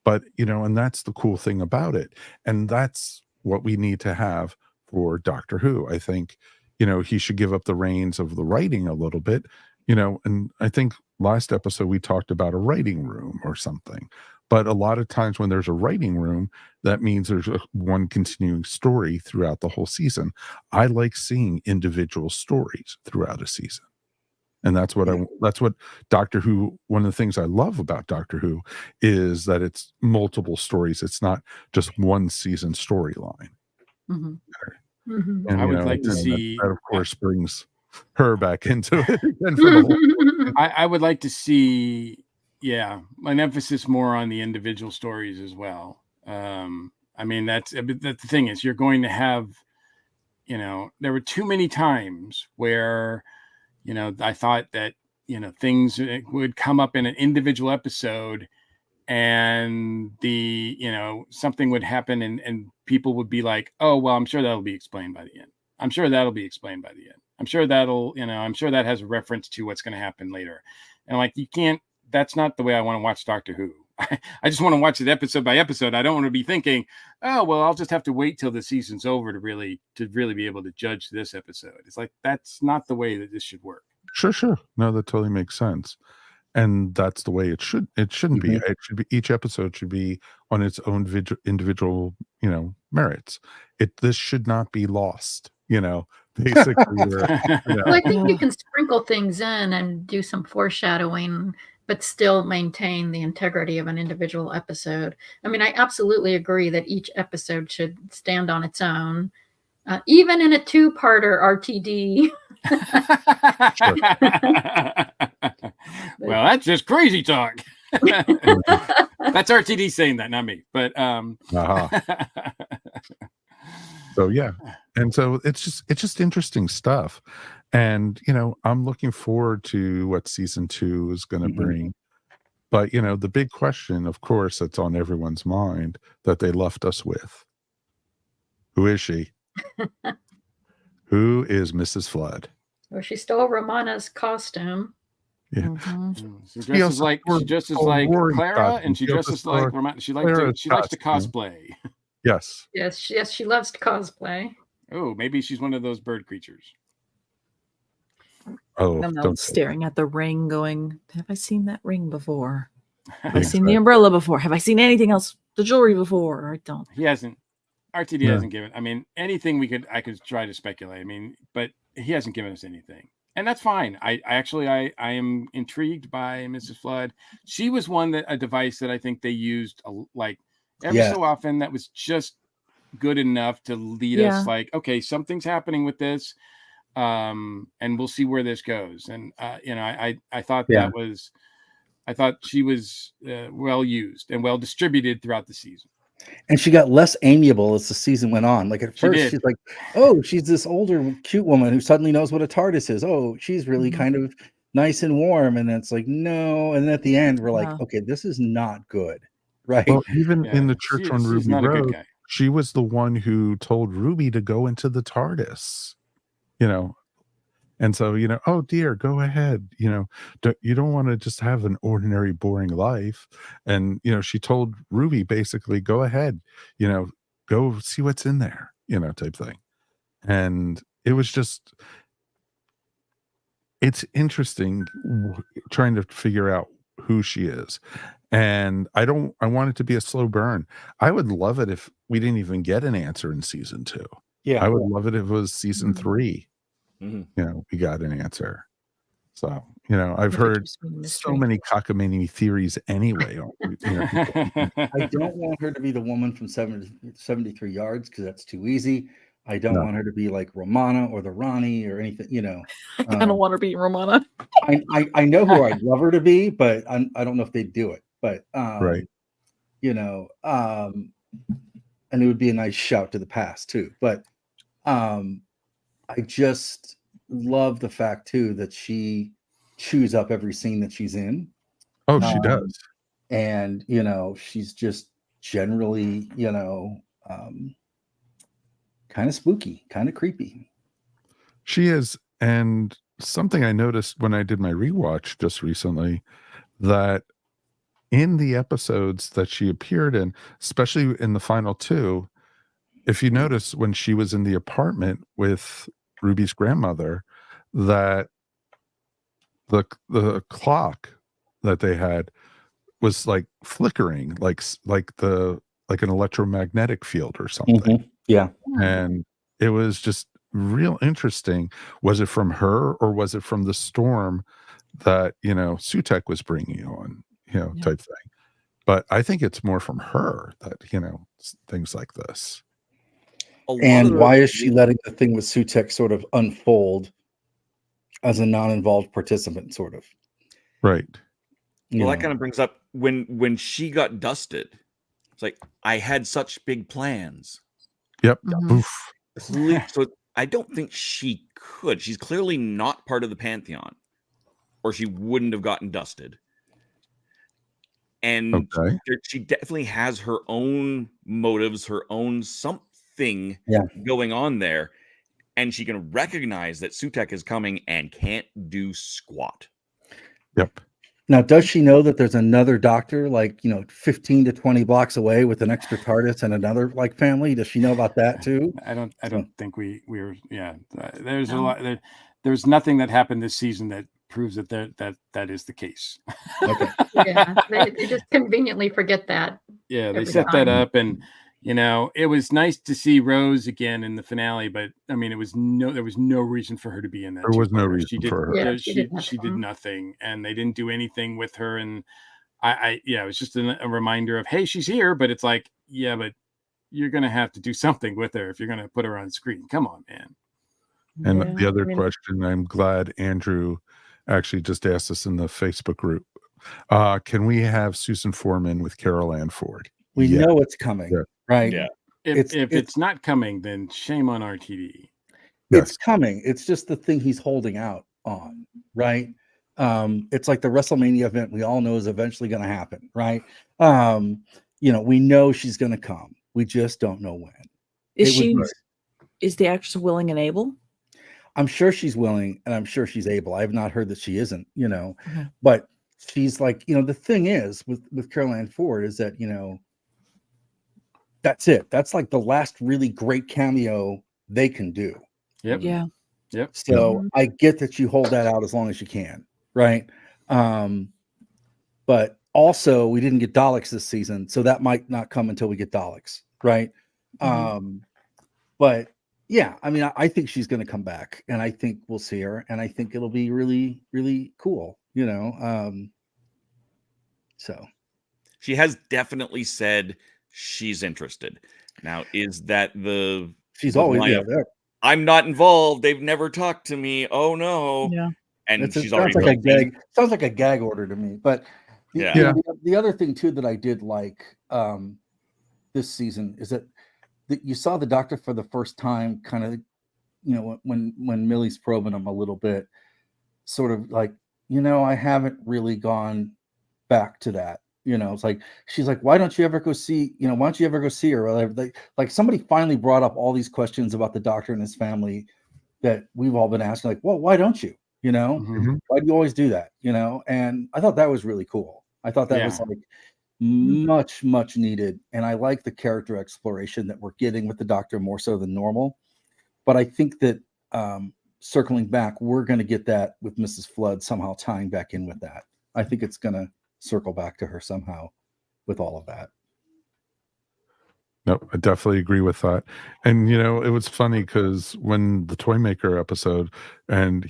But, and that's the cool thing about it. And that's what we need to have for Doctor Who. I think, he should give up the reins of the writing a little bit, and I think last episode we talked about a writing room or something. But a lot of times when there's a writing room, that means there's one continuing story throughout the whole season. I like seeing individual stories throughout a season. And that's what that's what Doctor Who, one of the things I love about Doctor Who is that it's multiple stories. It's not just one season storyline. And I would like to see that, of course, brings her back into it again for the whole. I would like to see an emphasis more on the individual stories as well. I mean, that's the thing is, you're going to have, there were too many times where, I thought that, things would come up in an individual episode, and something would happen, and people would be like, oh, well, I'm sure that'll be explained by the end. I'm sure that'll be explained by the end. I'm sure I'm sure that has a reference to what's going to happen later. And like, you can't, that's not the way I want to watch Doctor Who. I just want to watch it episode by episode. I don't want to be thinking, oh well, I'll just have to wait till the season's over to really be able to judge this episode. It's like that's not the way that this should work. Sure. No, that totally makes sense. And that's the way it shouldn't be. It should be, each episode should be on its own individual, merits. This should not be lost, basically. Well, I think you can sprinkle things in and do some foreshadowing, but still maintain the integrity of an individual episode. I mean, I absolutely agree that each episode should stand on its own, even in a two-parter RTD. Well, that's just crazy talk. That's RTD saying that, not me. But So yeah, and so it's just interesting stuff, and I'm looking forward to what season 2 is going to bring. But the big question, of course, that's on everyone's mind that they left us with: who is she? Who is Mrs. Flood? Well, she stole Romana's costume. Yeah. She dresses like Clara, and she dresses like Romana. She likes to cosplay. Yes, she loves to cosplay. Oh, maybe she's one of those bird creatures. Oh, I'm staring at the ring going, have I seen that ring before? Have I seen the umbrella before? Have I seen anything else, the jewelry before? I don't. He hasn't. RTD hasn't given. I mean, anything I could try to speculate. I mean, but he hasn't given us anything. And that's fine. I am intrigued by Mrs. Flood. She was a device that I think they used like every so often that was just good enough to lead us like, okay, something's happening with this. And we'll see where this goes. And I thought I thought she was well used and well distributed throughout the season. And she got less amiable as the season went on. Like at first, she's like, oh, she's this older, cute woman who suddenly knows what a TARDIS is. Oh, she's really kind of nice and warm. And then it's like, no. And then at the end, we're like, okay, this is not good. Right. Well, even in the church on Ruby Road, she was the one who told Ruby to go into the TARDIS, And so, oh dear, go ahead. You don't want to just have an ordinary, boring life. And, she told Ruby basically, go ahead, go see what's in there, type thing. And it was just, it's interesting trying to figure out who she is. And I want it to be a slow burn. I would love it if we didn't even get an answer in season 2. Yeah. I would love it if it was season 3. We got an answer. So, I've heard so many cockamamie theories anyway. I don't want her to be the woman from 73 yards because that's too easy. I don't want her to be like Romana or the Ronnie or anything, I kind of want her to be Romana. I know who I'd love her to be, but I don't know if they'd do it. But, right. And it would be a nice shout to the past too. But, I just love the fact too that she chews up every scene that she's in. Oh, she does. And she's just generally, kind of spooky, kind of creepy. She is. And something I noticed when I did my rewatch just recently, that in the episodes that she appeared in, especially in the final 2, if you notice when she was in the apartment with Ruby's grandmother, that the clock that they had was like flickering, like an electromagnetic field or something. Yeah. And it was just real interesting. Was it from her or was it from the storm that Sutek was bringing on, type thing? But I think it's more from her that things like this. And why is she letting the thing with Sutek sort of unfold as a non-involved participant, sort of? Right. Well, that kind of brings up when she got dusted. It's like, I had such big plans. Yep. So I don't think she could. She's clearly not part of the Pantheon, or she wouldn't have gotten dusted. And she definitely has her own motives, her own something going on there, and she can recognize that Sutek is coming and can't do squat. Yep. Now, does she know that there's another doctor, like, 15 to 20 blocks away with an extra TARDIS and another like family? Does she know about that too? I don't think we were. Yeah, there's a No. lot. There's nothing that happened this season that proves that that is the case. Okay. Yeah, they just conveniently forget that. Yeah, they Every set that time. up, and it was nice to see Rose again in the finale. But I mean, there was no reason for her to be in that. There was no two-parter. reason She did, for her. Yeah, she did she did nothing. nothing, and they didn't do anything with her. And it was just a reminder of, hey, she's here, but it's like, yeah, but you're gonna have to do something with her if you're gonna put her on screen. Come on, man. And Yeah, the other I mean, question, I'm glad Andrew actually just asked us in the Facebook group. Can we have Susan Foreman with Carol Ann Ford? We Yeah. know it's coming, Yeah. right? Yeah. If it's not coming, then shame on RTD. It's Yes. coming. It's just the thing he's holding out on, right? It's like the WrestleMania event we all know is eventually going to happen, right? We know she's going to come. We just don't know when. is It would she? be- Is the actress willing and able? I'm sure she's willing and I'm sure she's able. I have not heard that she isn't, Okay. but she's like, the thing is with Carol Ann Ford is that, that's it. That's like the last really great cameo they can do. Yep. Yeah. Yep. So Mhm. I get that you hold that out as long as you can, right? But also we didn't get Daleks this season, so that might not come until we get Daleks, right? But yeah, I mean, I think she's going to come back, and I think we'll see her, and I think it'll be really, really cool, So She has definitely said she's interested. Now, is that she's the always line of, there. I'm not involved. They've never talked to me. Oh no. Yeah. And It she's sounds already like a saying- gag. Sounds like a gag order to me. But Yeah. the other thing too that I did like this season is that you saw the doctor for the first time, kind of, when Millie's probing him a little bit, sort of like, I haven't really gone back to that. It's like she's like, why don't you ever go see? Why don't you ever go see her? Or like somebody finally brought up all these questions about the doctor and his family that we've all been asking. Like, well, why don't you? Mhm. Why do you always do that? And I thought that was really cool. I thought that was Yeah. like much, much needed. And I like the character exploration that we're getting with the doctor more so than normal. But I think that circling back, we're going to get that with Mrs. Flood somehow tying back in with that. I think it's going to circle back to her somehow with all of that. No, I definitely agree with that. And it was funny because when the Toymaker episode and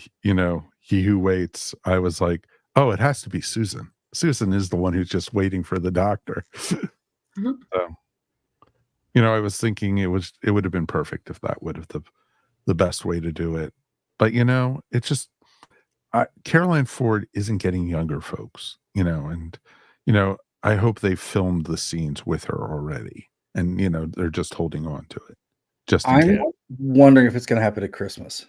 He Who Waits, I was like, oh, it has to be Susan. Susan is the one who's just waiting for the doctor. Mhm. So, I was thinking it would have been perfect if that would have the best way to do it. But it's just Carol Ann Ford isn't getting younger, folks. And I hope they filmed the scenes with her already. And they're just holding on to it. Just in I'm case. wondering if it's going to happen at Christmas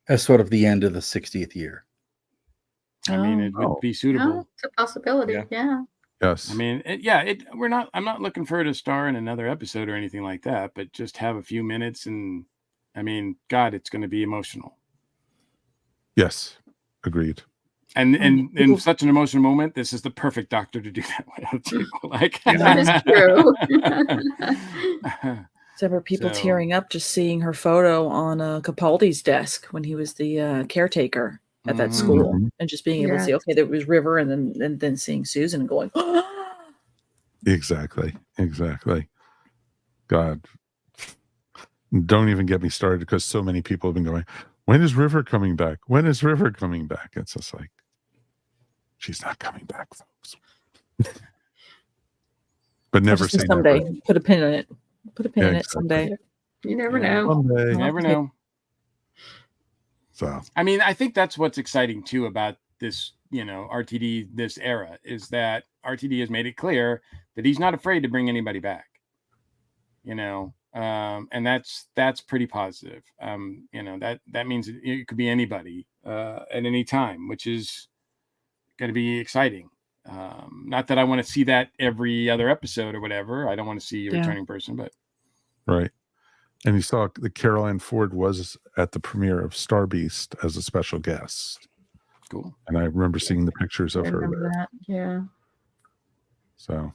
as sort of the end of the 60th year. I mean, it would Oh. be suitable. No, it's a possibility. Yeah. Yeah. Yes. I mean, I'm not looking for her to star in another episode or anything like that, but just have a few minutes. And I mean, God, it's going to be emotional. Yes. Agreed. And people- in such an emotional moment, this is the perfect doctor to do that with. Too. Like, That is true. There were people So- tearing up just seeing her photo on Capaldi's desk when he was the caretaker at that Mhm. school, Mhm. and just being able to Yeah. see, okay, there was River, and then seeing Susan and going, Exactly. God. Don't even get me started because so many people have been going, when is River coming back? When is River coming back? It's just like, she's not coming back, folks. But never just say someday. never. Put a pin in it. Put a pin Yeah, in it exactly. someday. You never Yeah. know. Someday. You never Okay. know. So I mean, I think that's what's exciting too about this, RTD, this era, is that RTD has made it clear that he's not afraid to bring anybody back. And that's pretty positive. That means it could be anybody at any time, which is going to be exciting. Not that I want to see that every other episode or whatever. I don't want to see a Yeah. returning person, but right. And you saw that Carol Ann Ford was at the premiere of Star Beast as a special guest. cool. And I remember seeing the pictures I of her remember there. that. Yeah. So,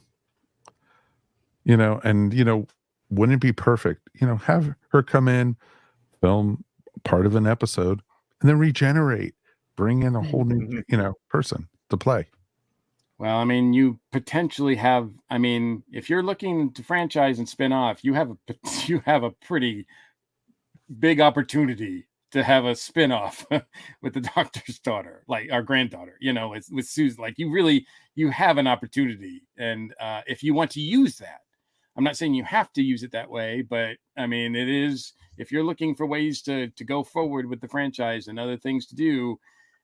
wouldn't it be perfect? Have her come in, film part of an episode, and then regenerate, bring in a whole new, Mhm. person to play. Well, I mean, you potentially have. I mean, if you're looking to franchise and spin off, you have a pretty big opportunity to have a spin-off with the doctor's daughter, like our granddaughter, with Susan. Like you have an opportunity. And if you want to use that, I'm not saying you have to use it that way, but I mean, it is, if you're looking for ways to go forward with the franchise and other things to do,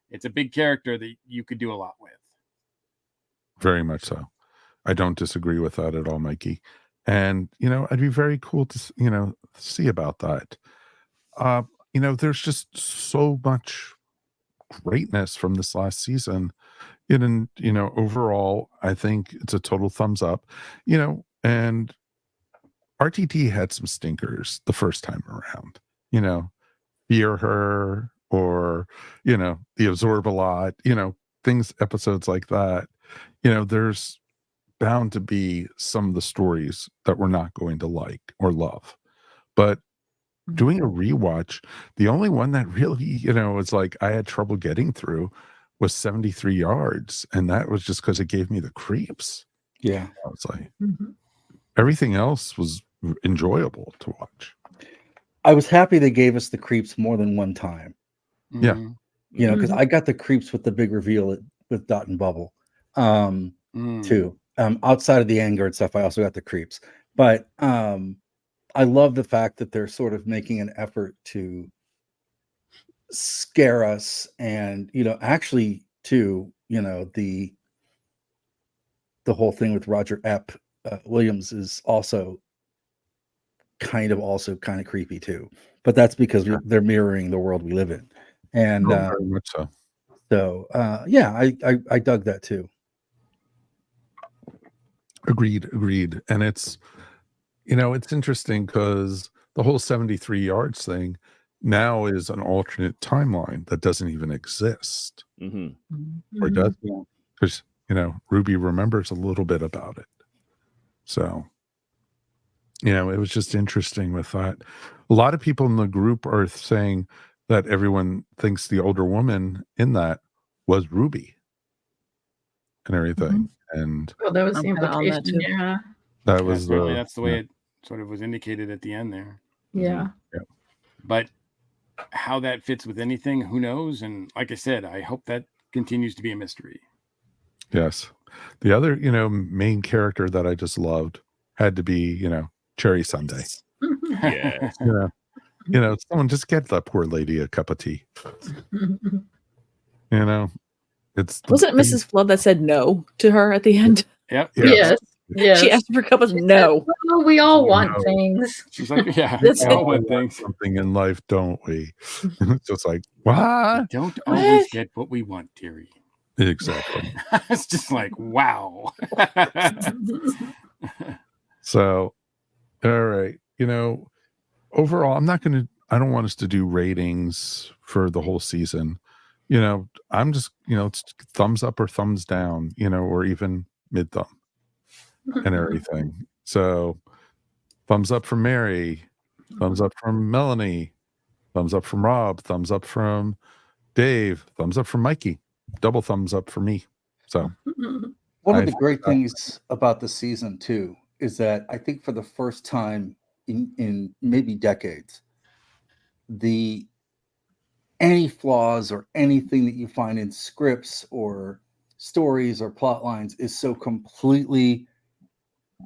it's a big character that you could do a lot with. Very much so. I don't disagree with that at all, Mikey. And, I'd be very cool to, see about that. There's just so much greatness from this last season. And, overall, I think it's a total thumbs up, and RTT had some stinkers the first time around, Fear Her or, The Absorb a Lot, things, episodes like that. There's bound to be some of the stories that we're not going to like or love. But doing a rewatch, the only one that really, was like I had trouble getting through was 73 Yards. And that was just because it gave me the creeps. Yeah. I was like, Mhm. everything else was enjoyable to watch. I was happy they gave us the creeps more than one time. Yeah. Mhm. Because I got the creeps with the big reveal with Dot and Bubble, too. Outside of the anger and stuff, I also got the creeps. But I love the fact that they're sort of making an effort to scare us, and actually, too, the whole thing with Roger Ep Williams is also kind of creepy too. But that's because they're mirroring the world we live in, and Very much so. so yeah, I dug that too. Agreed. And it's, it's interesting because the whole 73 Yards thing now is an alternate timeline that doesn't even exist. Mhm. Or does, because, Ruby remembers a little bit about it. So, it was just interesting with that. A lot of people in the group are saying that everyone thinks the older woman in that was Ruby and everything. And Well, that was I'm the kinda on that implication. too. Yeah. that Yeah, was certainly the, that's the way it sort of was indicated at the end there. Yeah. But how that fits with anything, who knows? And like I said, I hope that continues to be a mystery. yes. The other, main character that I just loved had to be, Cherry Sunday. Yes. Someone just get that poor lady a cup of tea. It's Wasn't it Mrs. Flood that said no to her at the end? Yep. Yes. Yes. She asked for a cup of She said, no. well, we all Oh, want no. things. She's like, yeah, That's we it. all want things. something in life, don't we? It's just like, what? We don't always get what we want, dearie. Exactly. It's just like, wow. So, all right. Overall, I don't want us to do ratings for the whole season. I'm just, it's thumbs up or thumbs down, or even mid thumb and everything. So, thumbs up from Mary, thumbs up from Melanie, thumbs up from Rob, thumbs up from Dave, thumbs up from Mikey, double thumbs up for me. So, One I of the think great that- things about the season too is that I think for the first time in maybe decades, any flaws or anything that you find in scripts or stories or plot lines is so completely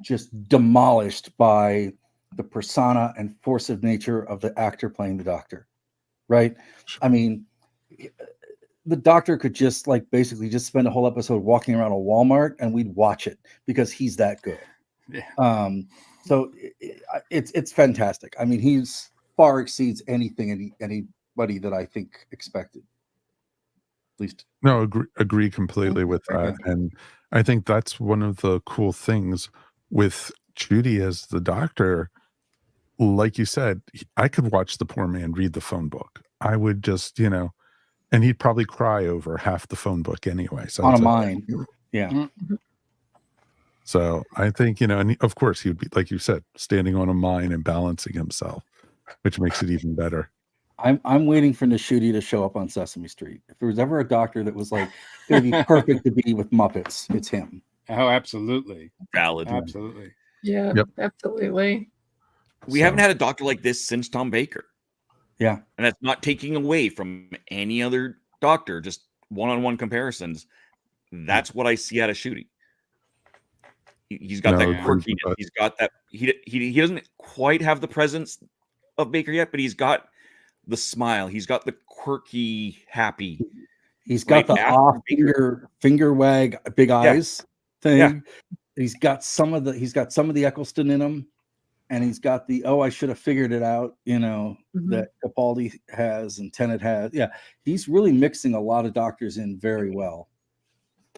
just demolished by the persona and force of nature of the actor playing the doctor, right? I mean, the doctor could just basically just spend a whole episode walking around a Walmart and we'd watch it because he's that good. Yeah. So it's fantastic. I mean, he's far exceeds anything anybody that I think expected. At least, No, agree completely with that. And I think that's one of the cool things with Judy as the doctor. Like you said, I could watch the poor man read the phone book. I would just, And he'd probably cry over half the phone book anyway. So On a it's mine. Yeah. Mhm. So I think, and of course he would be, like you said, standing on a mine and balancing himself, which makes it even better. I'm waiting for Ncuti to show up on Sesame Street. If there was ever a doctor that was like going to be perfect to be with Muppets, it's him. Oh, absolutely. Valid. Absolutely. Yeah, Yep. absolutely. We So- haven't had a doctor like this since Tom Baker. Yeah. And that's not taking away from any other doctor, just one-on-one comparisons. That's what I see out of Ncuti. He's got No, that agreed with quirkiness. that. He's got that. He doesn't quite have the presence of Baker yet, but he's got the smile. He's got the quirky, happy. He's got Right the after off Baker. finger wag, big eyes thing. Yeah. He's got some of the Eccleston in him, and he's got the I should have figured it out, that Capaldi has and Tennant has. Yeah, he's really mixing a lot of doctors in very well.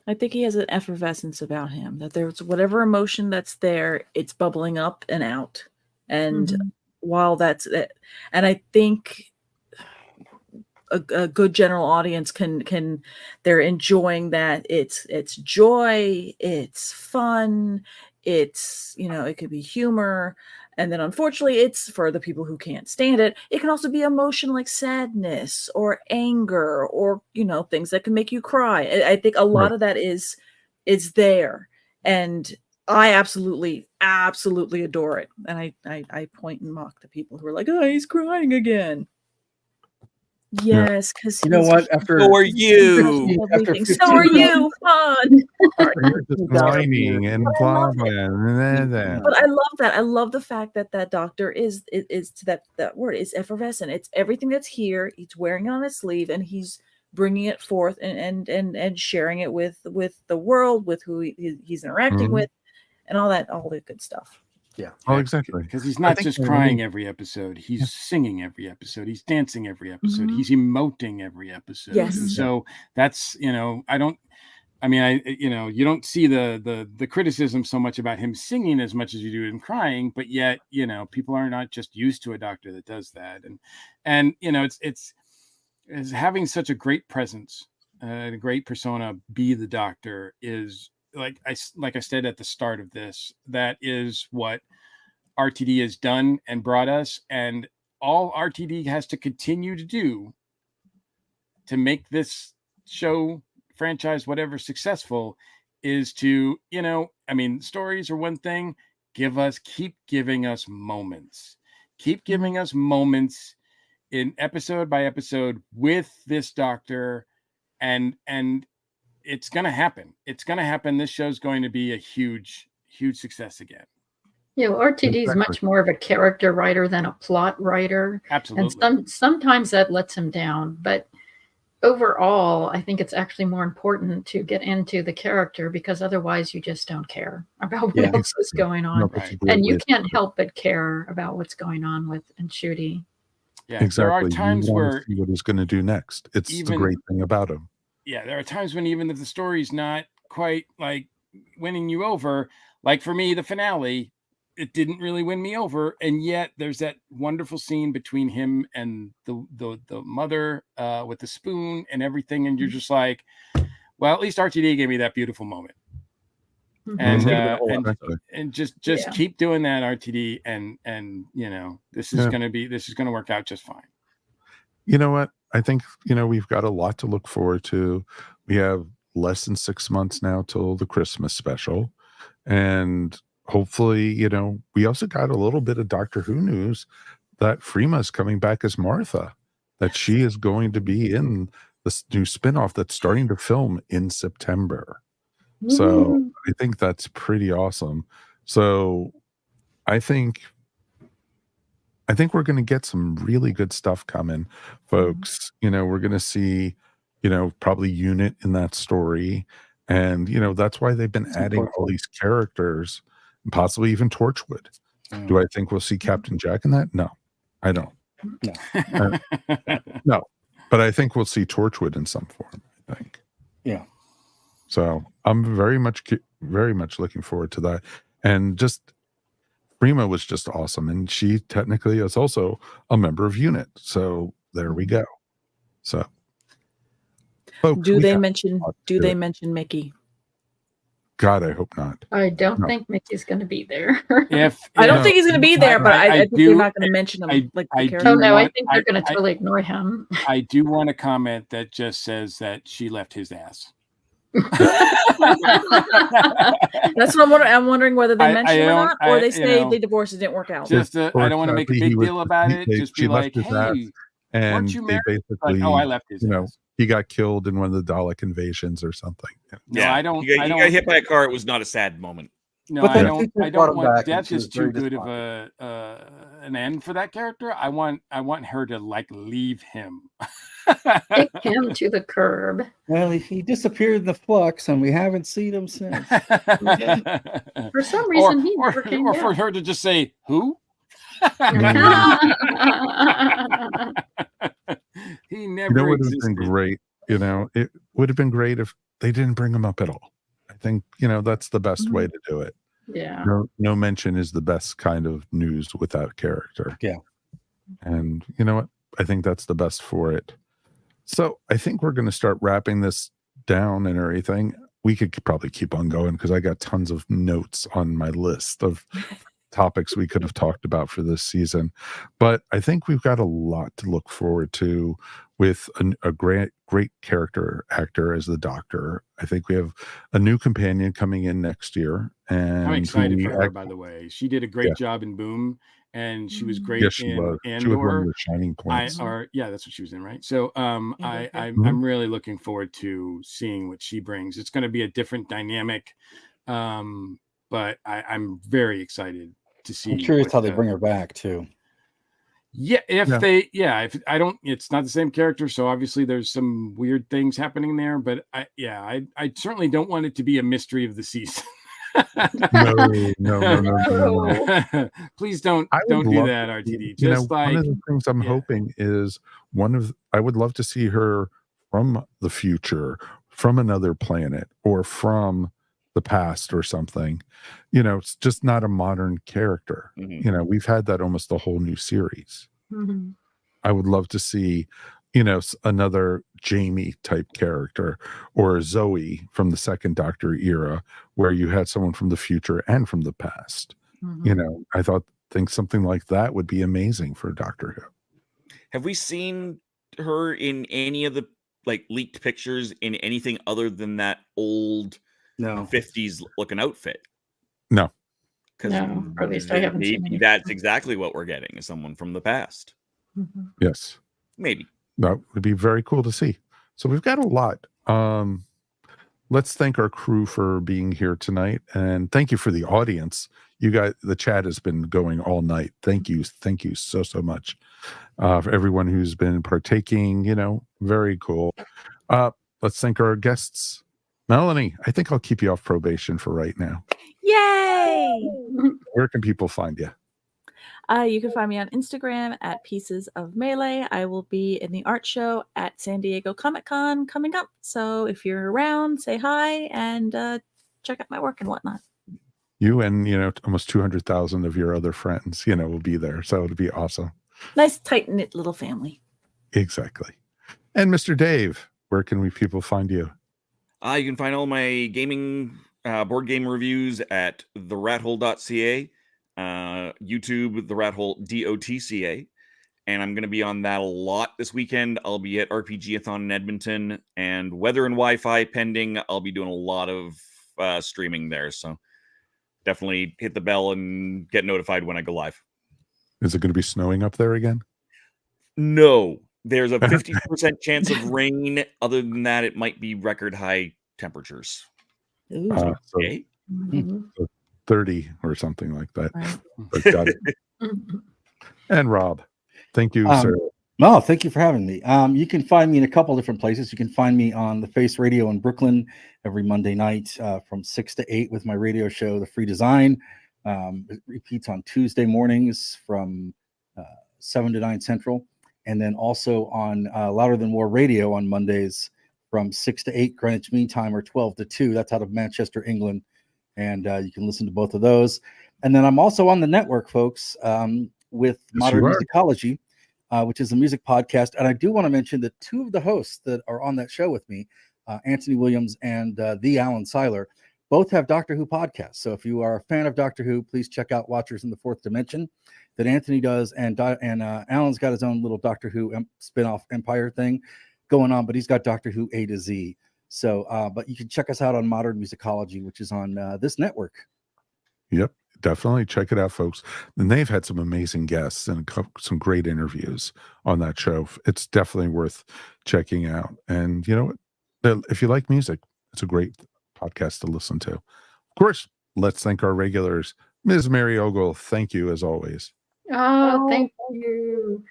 I think he has an effervescence about him, that there's whatever emotion that's there, it's bubbling up and out. And while that's it, and I think a good general audience can they're enjoying that. It's joy, it's fun, it's it could be humor, and then unfortunately it's for the people who can't stand it. It can also be emotion like sadness or anger or things that can make you cry. I think a lot of that is there, and I absolutely adore it. And I point and mock the people who are like, oh, he's crying again. Yes, because You know what? After So are you? After so are 15 you, fun. You're just whining and blah, blah, blah. But I love that. I love the fact that doctor is to that word is effervescent. It's everything that's here. He's wearing it on his sleeve, and he's bringing it forth and sharing it with the world, with who he's interacting with, and all the good stuff. Yeah. Oh, exactly. Because he's not just crying every episode. He's singing every episode. He's dancing every episode. He's emoting every episode. Yes. And so that's, you don't see the criticism so much about him singing as much as you do him crying, but yet, people are not just used to a doctor that does that. And it's having such a great presence, a great persona, be the doctor is, like I said at the start of this, that is what RTD has done and brought us, and all RTD has to continue to do to make this show, franchise, whatever, successful is to, stories are one thing. Keep giving us moments. Keep giving us moments in episode by episode with this doctor, and it's going to happen. It's going to happen. This show's going to be a huge, huge success again. Yeah, RTD is much more of a character writer than a plot writer. Absolutely. And sometimes that lets him down. But overall, I think it's actually more important to get into the character, because otherwise you just don't care about what else is going on. Right. And you can't help but care about what's going on with Ncuti. Yeah, Exactly. there are times you where see what he's going to do next. It's the great thing about him. Yeah, there are times when even if the story's not quite like winning you over, like for me, the finale, it didn't really win me over, and yet there's that wonderful scene between him and the mother with the spoon and everything, and you're just like, well, at least RTD gave me that beautiful moment. And just keep doing that, RTD, and this is gonna work out just fine. You know what? I think, we've got a lot to look forward to. We have less than 6 months now till the Christmas special. And hopefully, we also got a little bit of Doctor Who news that Freema's coming back as Martha, that she is going to be in this new spinoff that's starting to film in September. So I think that's pretty awesome. So I think we're going to get some really good stuff coming, folks. We're going to see, probably Unit in that story. And, that's why they've been adding all these characters, and possibly even Torchwood. Do I think we'll see Captain Jack in that? No, I don't. No. No, but I think we'll see Torchwood in some form, I think. Yeah. So I'm very much looking forward to that. And just Prima was just awesome. And she technically is also a member of Unit. So there we go. So Folks, Do we they got mention? lots Do to they it. mention Mickey? God, I hope not. I don't No. think Mickey's going to be there. I don't No. think he's going to be there, but I think they're not going to mention him. Like the I character. Oh do no, I want- think they're going to I- totally ignore him. I do want a comment that just says that she left his ass. That's what I'm wondering. I'm wondering whether they I mention him or don't- not, or I- they you say know, the divorce didn't work out. Just I don't want to make a big deal about it. Just She be left like, his ass, hey, and weren't you they married? basically, Like, oh, I left his ass. he got killed in one of the Dalek invasions or something. No, I don't. He I don't. got hit by a car. It was not a sad moment. No, But I then don't. Tuco I brought don't him want back, and death she is was too very good of an end for that character. I want her to like leave him. Kick him to the curb. Well, he disappeared in the flux, and we haven't seen him since. For some reason, he never came or for back. her to just say who. He never Would have existed. been great. It would have been great if they didn't bring him up at all. I think that's the best way to do it. Yeah. No mention is the best kind of news without character. Yeah. And you know what? I think that's the best for it. So I think we're going to start wrapping this down and everything. We could probably keep on going because I got tons of notes on my list of topics we could have talked about for this season. But I think we've got a lot to look forward to with a great character actor as the Doctor. I think we have a new companion coming in next year. And I'm excited for her, by the way. She did a great job in Boom, and she was great Yes, she in was. She was one of Andor. the shining points. That's what she was in, right? So I'm really looking forward to seeing what she brings. It's going to be a different dynamic, but I'm very excited to see. I'm curious how they bring her back too. Yeah, if I don't, it's not the same character, so obviously there's some weird things happening there. But I certainly don't want it to be a mystery of the season. No. Please don't do that, RTD. Just one of the things I'm hoping is I would love to see her from the future, from another planet, or from the past or something. It's just not a modern character. Mm-hmm. We've had that almost the whole new series. Mm-hmm. I would love to see another Jamie type character, or Zoe from the second Doctor era, where you had someone from the future and from the past. Mm-hmm. I think something like that would be amazing for Doctor Who. Have we seen her in any of the leaked pictures in anything other than that old 50s looking outfit? No. No, or at least I haven't seen maybe any. that's exactly what we're getting, is someone from the past. Mm-hmm. Yes. Maybe. That would be very cool to see. So we've got a lot. Let's thank our crew for being here tonight, and thank you for the audience. You guys, the chat has been going all night. Thank you so much for everyone who's been partaking. Very cool. Let's thank our guests. Melanie, I think I'll keep you off probation for right now. Yay! Where can people find you? You can find me on Instagram at Pieces of Melee. I will be in the art show at San Diego Comic-Con coming up. So if you're around, say hi and check out my work and whatnot. You and, almost 200,000 of your other friends, will be there. So it'll be awesome. Nice, tight-knit little family. Exactly. And Mr. Dave, where can people find you? You can find all my gaming board game reviews at therathole.ca. YouTube, the Rat Hole DOTCA, and I'm going to be on that a lot this weekend. I'll be at RPG-a-thon in Edmonton, and weather and Wi-Fi pending, I'll be doing a lot of streaming there, so definitely hit the bell and get notified when I go live. Is it going to be snowing up there again? No, there's a 50% chance of rain. Other than that, it might be record high temperatures. Okay. So 30 or something like that. Right. Got it. And Rob, thank you, sir. No, thank you for having me. You can find me in a couple different places. You can find me on the Face Radio in Brooklyn every Monday night from 6 to 8 with my radio show, The Free Design. It repeats on Tuesday mornings from 7 to 9 Central. And then also on Louder Than War Radio on Mondays from 6 to 8 Greenwich Mean Time, or 12 to 2. That's out of Manchester, England. And you can listen to both of those. And then I'm also on the network, folks, with Modern Musicology. which is a music podcast. And I do want to mention that two of the hosts that are on that show with me, Anthony Williams and the Alan Seiler, both have Doctor Who podcasts. So if you are a fan of Doctor Who, please check out Watchers in the Fourth Dimension that Anthony does. And Alan's got his own little Doctor Who spin-off Empire thing going on, but he's got Doctor Who A to Z. So, but you can check us out on Modern Musicology, which is on this network. Yep, definitely check it out, folks. And they've had some amazing guests and some great interviews on that show. It's definitely worth checking out. And you know what? If you like music, it's a great podcast to listen to. Of course, let's thank our regulars. Ms. Mary Ogle, thank you as always. Oh, thank you.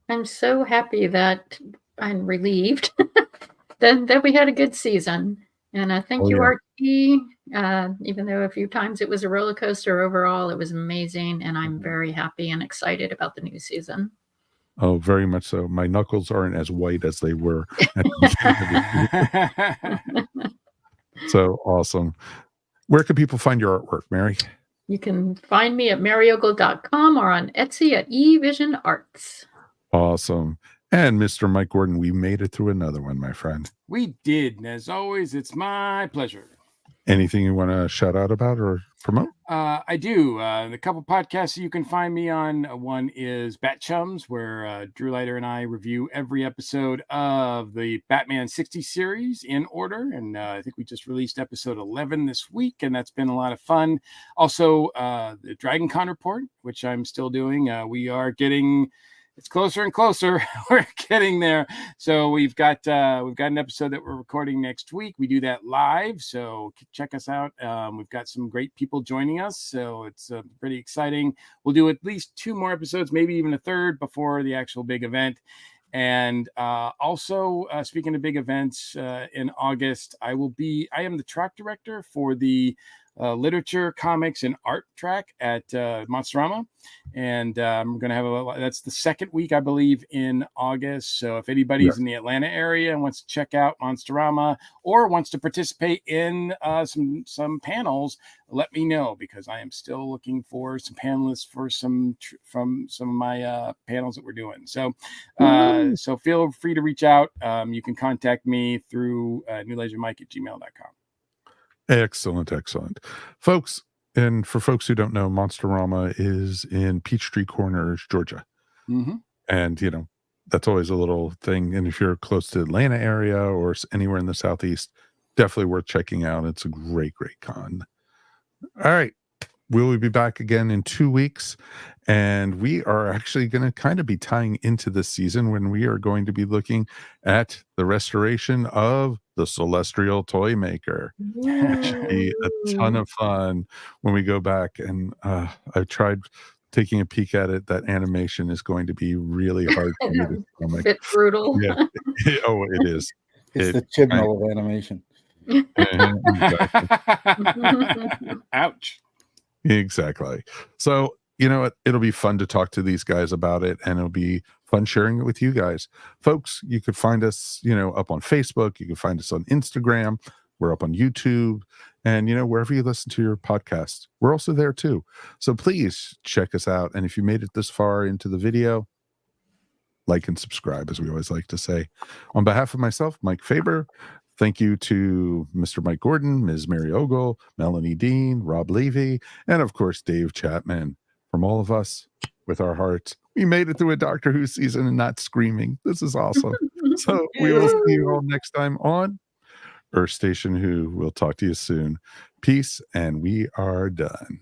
I'm so happy that I'm relieved that we had a good season. And thank you, RT. Even though a few times it was a roller coaster, overall it was amazing. And I'm very happy and excited about the new season. Oh, very much so. My knuckles aren't as white as they were at the beginning of the year. So awesome. Where can people find your artwork, Mary? You can find me at maryogle.com or on Etsy at eVision Arts. Awesome. And Mr. Mike Gordon, we made it through another one, my friend. We did. And as always, it's my pleasure. Anything you want to shout out about or promote? I do. The couple podcasts you can find me on. One is Bat Chums, where Drew Leiter and I review every episode of the Batman 60 series in order. And I think we just released episode 11 this week, and that's been a lot of fun. Also, the Dragon Con Report, which I'm still doing. We are getting... It's closer and closer. We're getting there. So we've got an episode that we're recording next week. We do that live. So check us out. We've got some great people joining us. So it's pretty exciting. We'll do at least 2 more episodes, maybe even a third before the actual big event. And also, speaking of big events, in August, I am the track director for the literature, comics, and art track at Monsterama. And I'm going to have that's the second week, I believe, in August. So if anybody's in the Atlanta area and wants to check out Monsterama or wants to participate in some panels, let me know, because I am still looking for some panelists for from some of my panels that we're doing. So so feel free to reach out. You can contact me through newleisureMike@gmail.com. Excellent. Folks, and for folks who don't know, Monsterama is in Peachtree Corners, Georgia. Mm-hmm. And, you know, that's always a little thing. And if you're close to the Atlanta area or anywhere in the Southeast, definitely worth checking out. It's a great con. All right. We'll be back again in 2 weeks. And we are actually going to kind of be tying into this season when we are going to be looking at the restoration of the Celestial Toy Maker. It should be a ton of fun when we go back. And I've tried taking a peek at it. That animation is going to be really hard for me to stomach. It's brutal. Yeah. Oh, it is. It's the Chibnall of animation. Ouch. Exactly. So, you know what? It'll be fun to talk to these guys about it, and it'll be fun sharing it with you guys. Folks, you could find us, you know, up on Facebook. You can find us on Instagram. We're up on YouTube. And, you know, wherever you listen to your podcast, we're also there too. So please check us out. And if you made it this far into the video, like and subscribe, as we always like to say. On behalf of myself, Mike Faber, thank you to Mr. Mike Gordon, Ms. Mary Ogle, Melanie Dean, Rob Levy, and of course, Dave Chapman. From all of us, with our hearts, we made it through a Doctor Who season and not screaming. This is awesome. So we will see you all next time on Earth Station Who. We'll talk to you soon. Peace, and we are done.